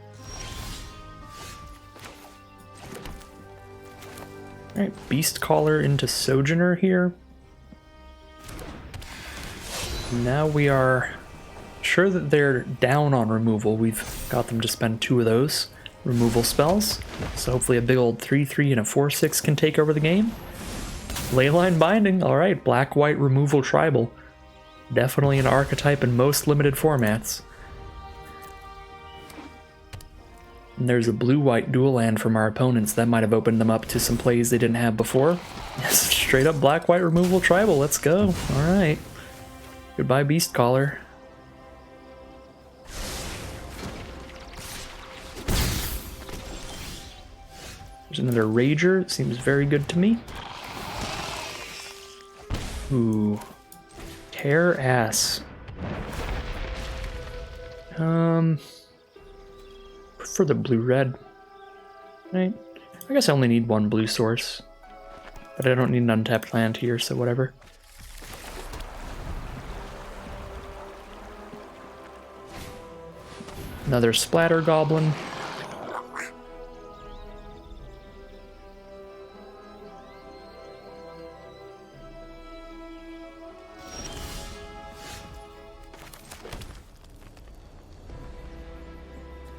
Alright, Beast Caller into Sojourner here. Now we are sure that they're down on removal. We've got them to spend 2 of those removal spells. So hopefully a big old 3/3 and a 4/6 can take over the game. Leyline Binding, alright, black-white removal tribal. Definitely an archetype in most limited formats. And there's a blue-white dual land from our opponents. That might have opened them up to some plays they didn't have before. Straight up black-white removal tribal. Let's go. Alright. Goodbye, Beast Caller. There's another Rager. Seems very good to me. Ooh. Tear ass. Prefer the blue-red. Right? I guess I only need one blue source. But I don't need an untapped land here, so whatever. Another Splatter Goblin.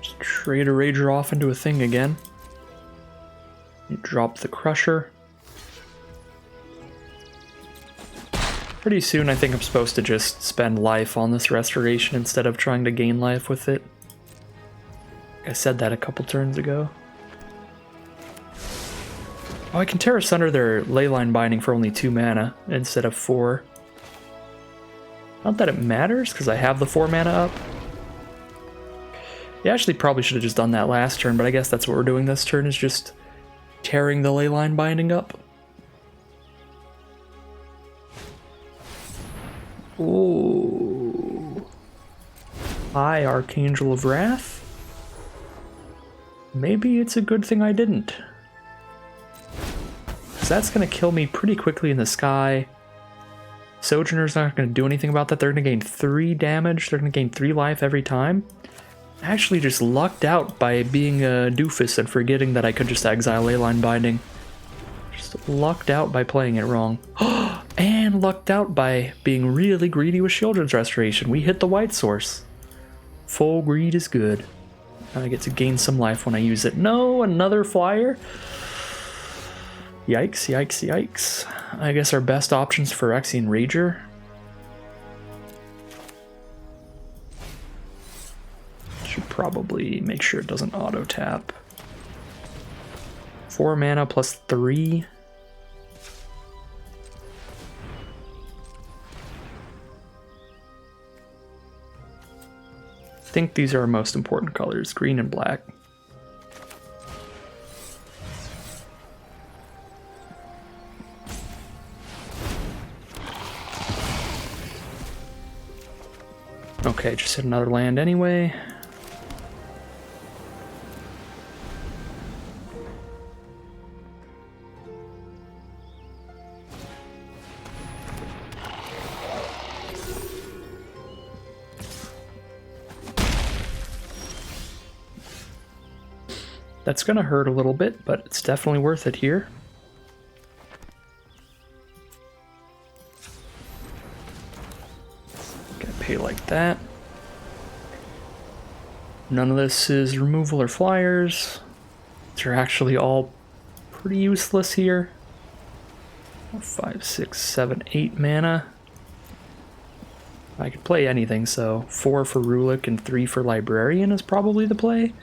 Just trade a Rager off into a thing again. You drop the Crusher. Pretty soon I think I'm supposed to just spend life on this restoration instead of trying to gain life with it. I said that a couple turns ago. Oh, I can tear asunder their Leyline Binding for only 2 mana instead of 4. Not that it matters, because I have the 4 mana up. Yeah, actually probably should have just done that last turn, but I guess that's what we're doing this turn, is just tearing the Leyline Binding up. Ooh. Hi, Archangel of Wrath. Maybe it's a good thing I didn't. Because that's going to kill me pretty quickly in the sky. Sojourner's not going to do anything about that. They're going to gain 3 damage. They're going to gain 3 life every time. Actually just lucked out by being a doofus and forgetting that I could just exile Leyline Binding. Just lucked out by playing it wrong. And lucked out by being really greedy with Children's Restoration. We hit the white source. Full greed is good. I get to gain some life when I use it. No, another flyer? Yikes, yikes, yikes. I guess our best options for Phyrexian Rager. Should probably make sure it doesn't auto-tap. 4 mana plus 3. I think these are our most important colors, green and black. Okay, just hit another land anyway. That's gonna hurt a little bit, but it's definitely worth it here. Gonna pay like that. None of this is removal or flyers. These are actually all pretty useless here. 5, 6, 7, 8 mana. I could play anything, so 4 for Rulik and 3 for Librarian is probably the play.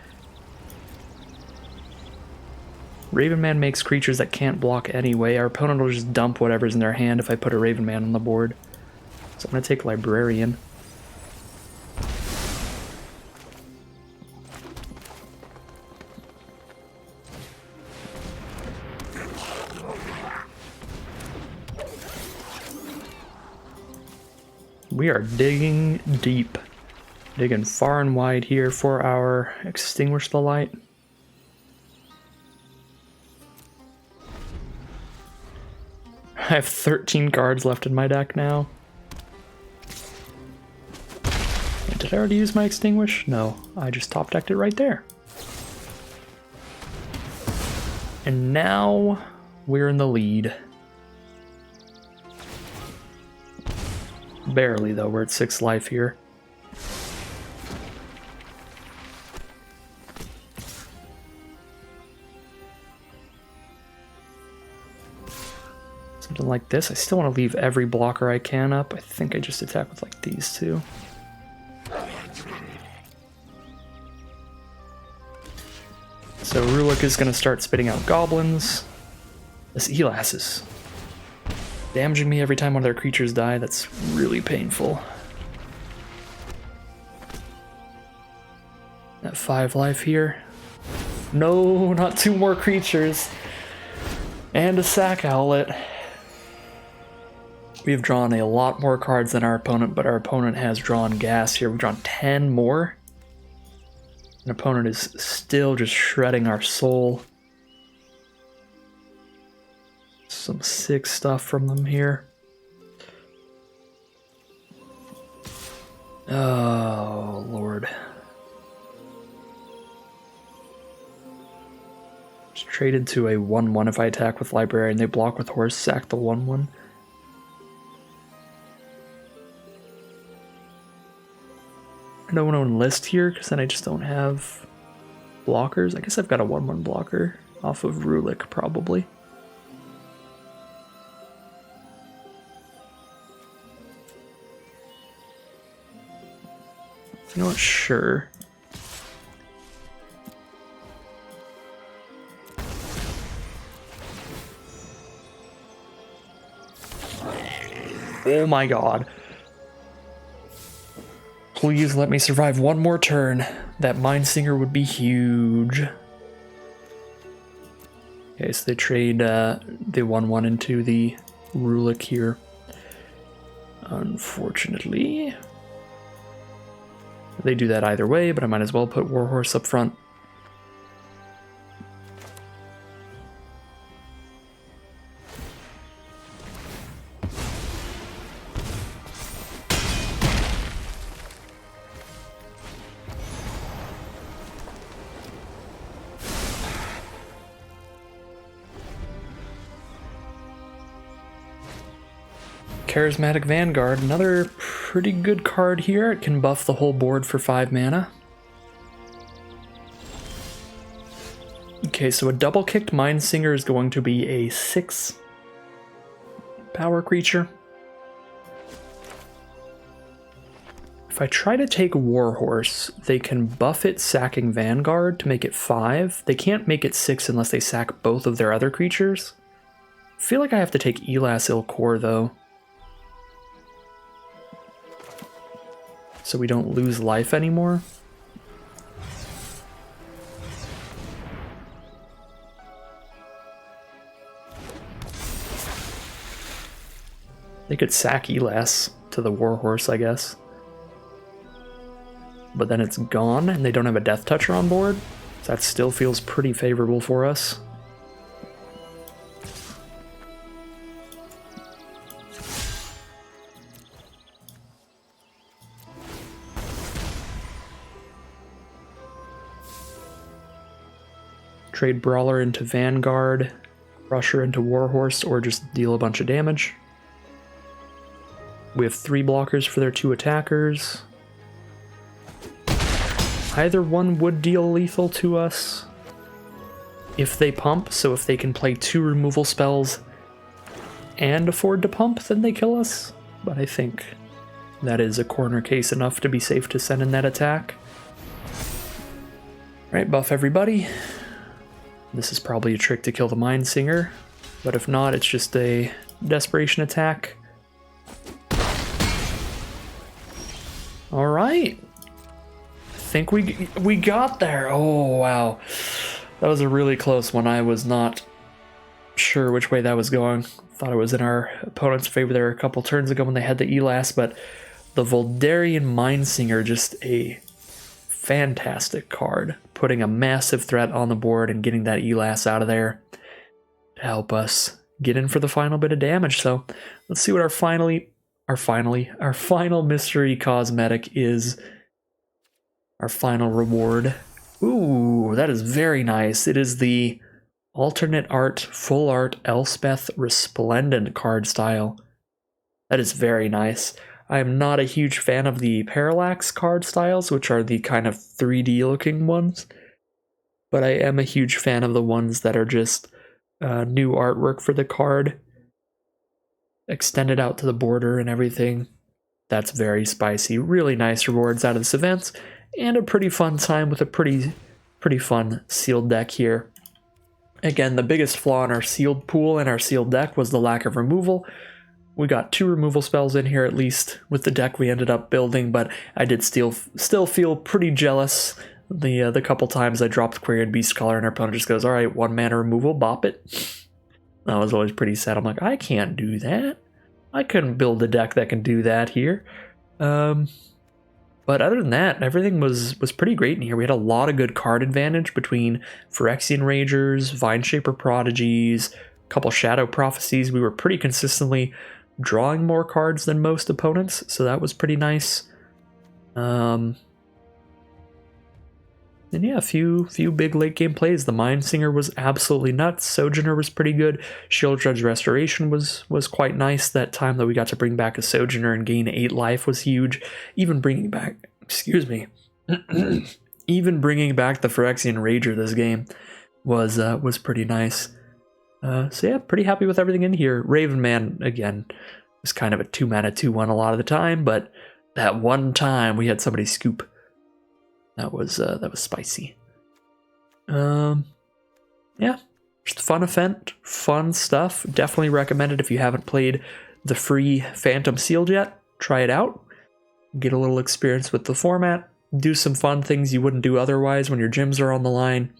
Ravenman makes creatures that can't block anyway. Our opponent will just dump whatever's in their hand if I put a Ravenman on the board. So I'm going to take Librarian. We are digging deep. Digging far and wide here for our Extinguish the Light. I have 13 cards left in my deck now. Did I already use my Extinguish? No, I just top decked it right there. And now we're in the lead. Barely though, we're at 6 life here. Something like this. I still want to leave every blocker I can up. I think I just attack with like these two. So Rulik is going to start spitting out goblins. This Elas is damaging me every time one of their creatures die. That's really painful. That 5 life here. No, not 2 more creatures. And a sack owlet. We've drawn a lot more cards than our opponent, but our opponent has drawn gas here. We've drawn 10 more. An opponent is still just shredding our soul. Some sick stuff from them here. Oh, Lord. Just traded to a 1/1 if I attack with Librarian. They block with Horse, sack the 1/1. I don't want to enlist here because then I just don't have blockers. I guess I've got a 1/1 blocker off of Rulik, probably. You know what? Sure. Oh my god. Please let me survive one more turn. That Mindsinger would be huge. Okay, so they trade the 1/1 into the Rulik here. Unfortunately. They do that either way, but I might as well put Warhorse up front. Charismatic Vanguard, another pretty good card here. It can buff the whole board for 5 mana. Okay, so a double-kicked Mindsinger is going to be a 6 power creature. If I try to take Warhorse, they can buff it sacking Vanguard to make it 5. They can't make it 6 unless they sack both of their other creatures. I feel like I have to take Elas Ilkor, though. So we don't lose life anymore. They could sack Elas to the Warhorse, I guess. But then it's gone, and they don't have a Death Toucher on board. So that still feels pretty favorable for us. Trade Brawler into Vanguard, Crusher into Warhorse, or just deal a bunch of damage. We have 3 blockers for their 2 attackers. Either one would deal lethal to us if they pump, so if they can play 2 removal spells and afford to pump, then they kill us. But I think that is a corner case enough to be safe to send in that attack. Right, buff everybody. This is probably a trick to kill the Mindsinger, but if not, it's just a desperation attack. All right. I think we got there. Oh, wow. That was a really close one. I was not sure which way that was going. Thought it was in our opponent's favor there a couple turns ago when they had the Elas, but the Voldarian Mindsinger, just a fantastic card, putting a massive threat on the board and getting that Elas out of there to help us get in for the final bit of damage. So let's see what our final mystery cosmetic is. Our final reward. Ooh, that is very nice. It is the alternate art, full art Elspeth Resplendent card style. That is very nice. I am not a huge fan of the Parallax card styles, which are the kind of 3D looking ones, but I am a huge fan of the ones that are just new artwork for the card, extended out to the border and everything. That's very spicy. Really nice rewards out of this event, and a pretty fun time with a pretty Pretty fun sealed deck here. Again, the biggest flaw in our sealed pool and our sealed deck was the lack of removal. We got 2 removal spells in here, at least, with the deck we ended up building, but I did still feel pretty jealous the couple times I dropped Quarian Beastcaller and our opponent just goes, alright, 1 mana removal, bop it. That was always pretty sad. I'm like, I can't do that. I couldn't build a deck that can do that here. But other than that, everything was pretty great in here. We had a lot of good card advantage between Phyrexian Ragers, Vineshaper Prodigies, a couple Shadow Prophecies. We were pretty consistently drawing more cards than most opponents, so that was pretty nice. And yeah, a few big late game plays. The Mindsinger was absolutely nuts. Sojourner was pretty good. Shield Judge Restoration was quite nice. That time that we got to bring back a Sojourner and gain 8 life was huge. Even bringing back, even bringing back the Phyrexian Rager this game was pretty nice. So yeah, pretty happy with everything in here. Raven Man, again, was kind of a 2-mana 2/1 a lot of the time, but that one time we had somebody scoop. That was spicy. Yeah, just a fun event, fun stuff. Definitely recommend it if you haven't played the free Phantom Sealed yet. Try it out. Get a little experience with the format. Do some fun things you wouldn't do otherwise when your gyms are on the line.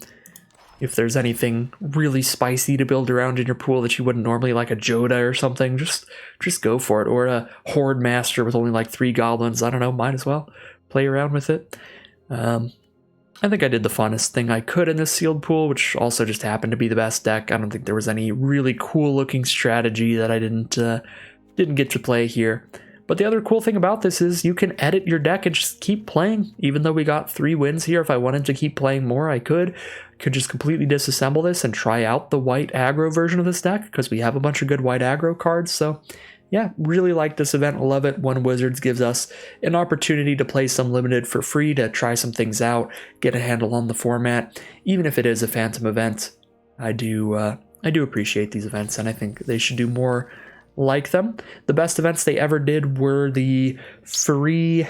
If there's anything really spicy to build around in your pool that you wouldn't normally, like a Joda or something, just go for it. Or a Horde Master with only like 3 goblins. I don't know, might as well play around with it. I think I did the funnest thing I could in this sealed pool, which also just happened to be the best deck. I don't think there was any really cool looking strategy that I didn't get to play here. But the other cool thing about this is you can edit your deck and just keep playing. Even though we got 3 wins here, if I wanted to keep playing more, I could just completely disassemble this and try out the white aggro version of this deck, because we have a bunch of good white aggro cards. So yeah, really like this event, love it. One Wizards gives us an opportunity to play some limited for free, to try some things out, get a handle on the format. Even if it is a Phantom event, I do appreciate these events, and I think they should do more like them. The best events they ever did were the free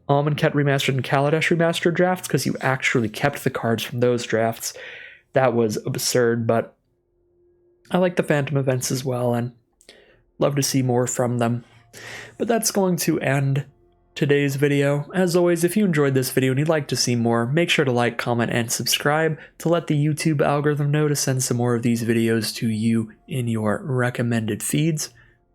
Amonkhet Remastered and Kaladesh Remastered drafts, because you actually kept the cards from those drafts. That was absurd, but I like the Phantom events as well, and love to see more from them. But that's going to end today's video. As always, if you enjoyed this video and you'd like to see more, make sure to like, comment, and subscribe to let the YouTube algorithm know to send some more of these videos to you in your recommended feeds.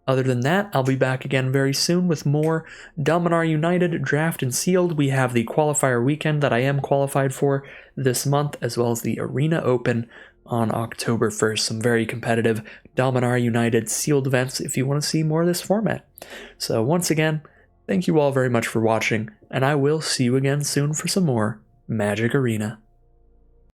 Other than that, I'll be back again very soon with more Dominaria United Draft and Sealed. We have the qualifier weekend that I am qualified for this month, as well as the Arena Open on October 1st. Some very competitive Dominaria United Sealed events if you want to see more of this format. So once again, thank you all very much for watching, and I will see you again soon for some more Magic Arena.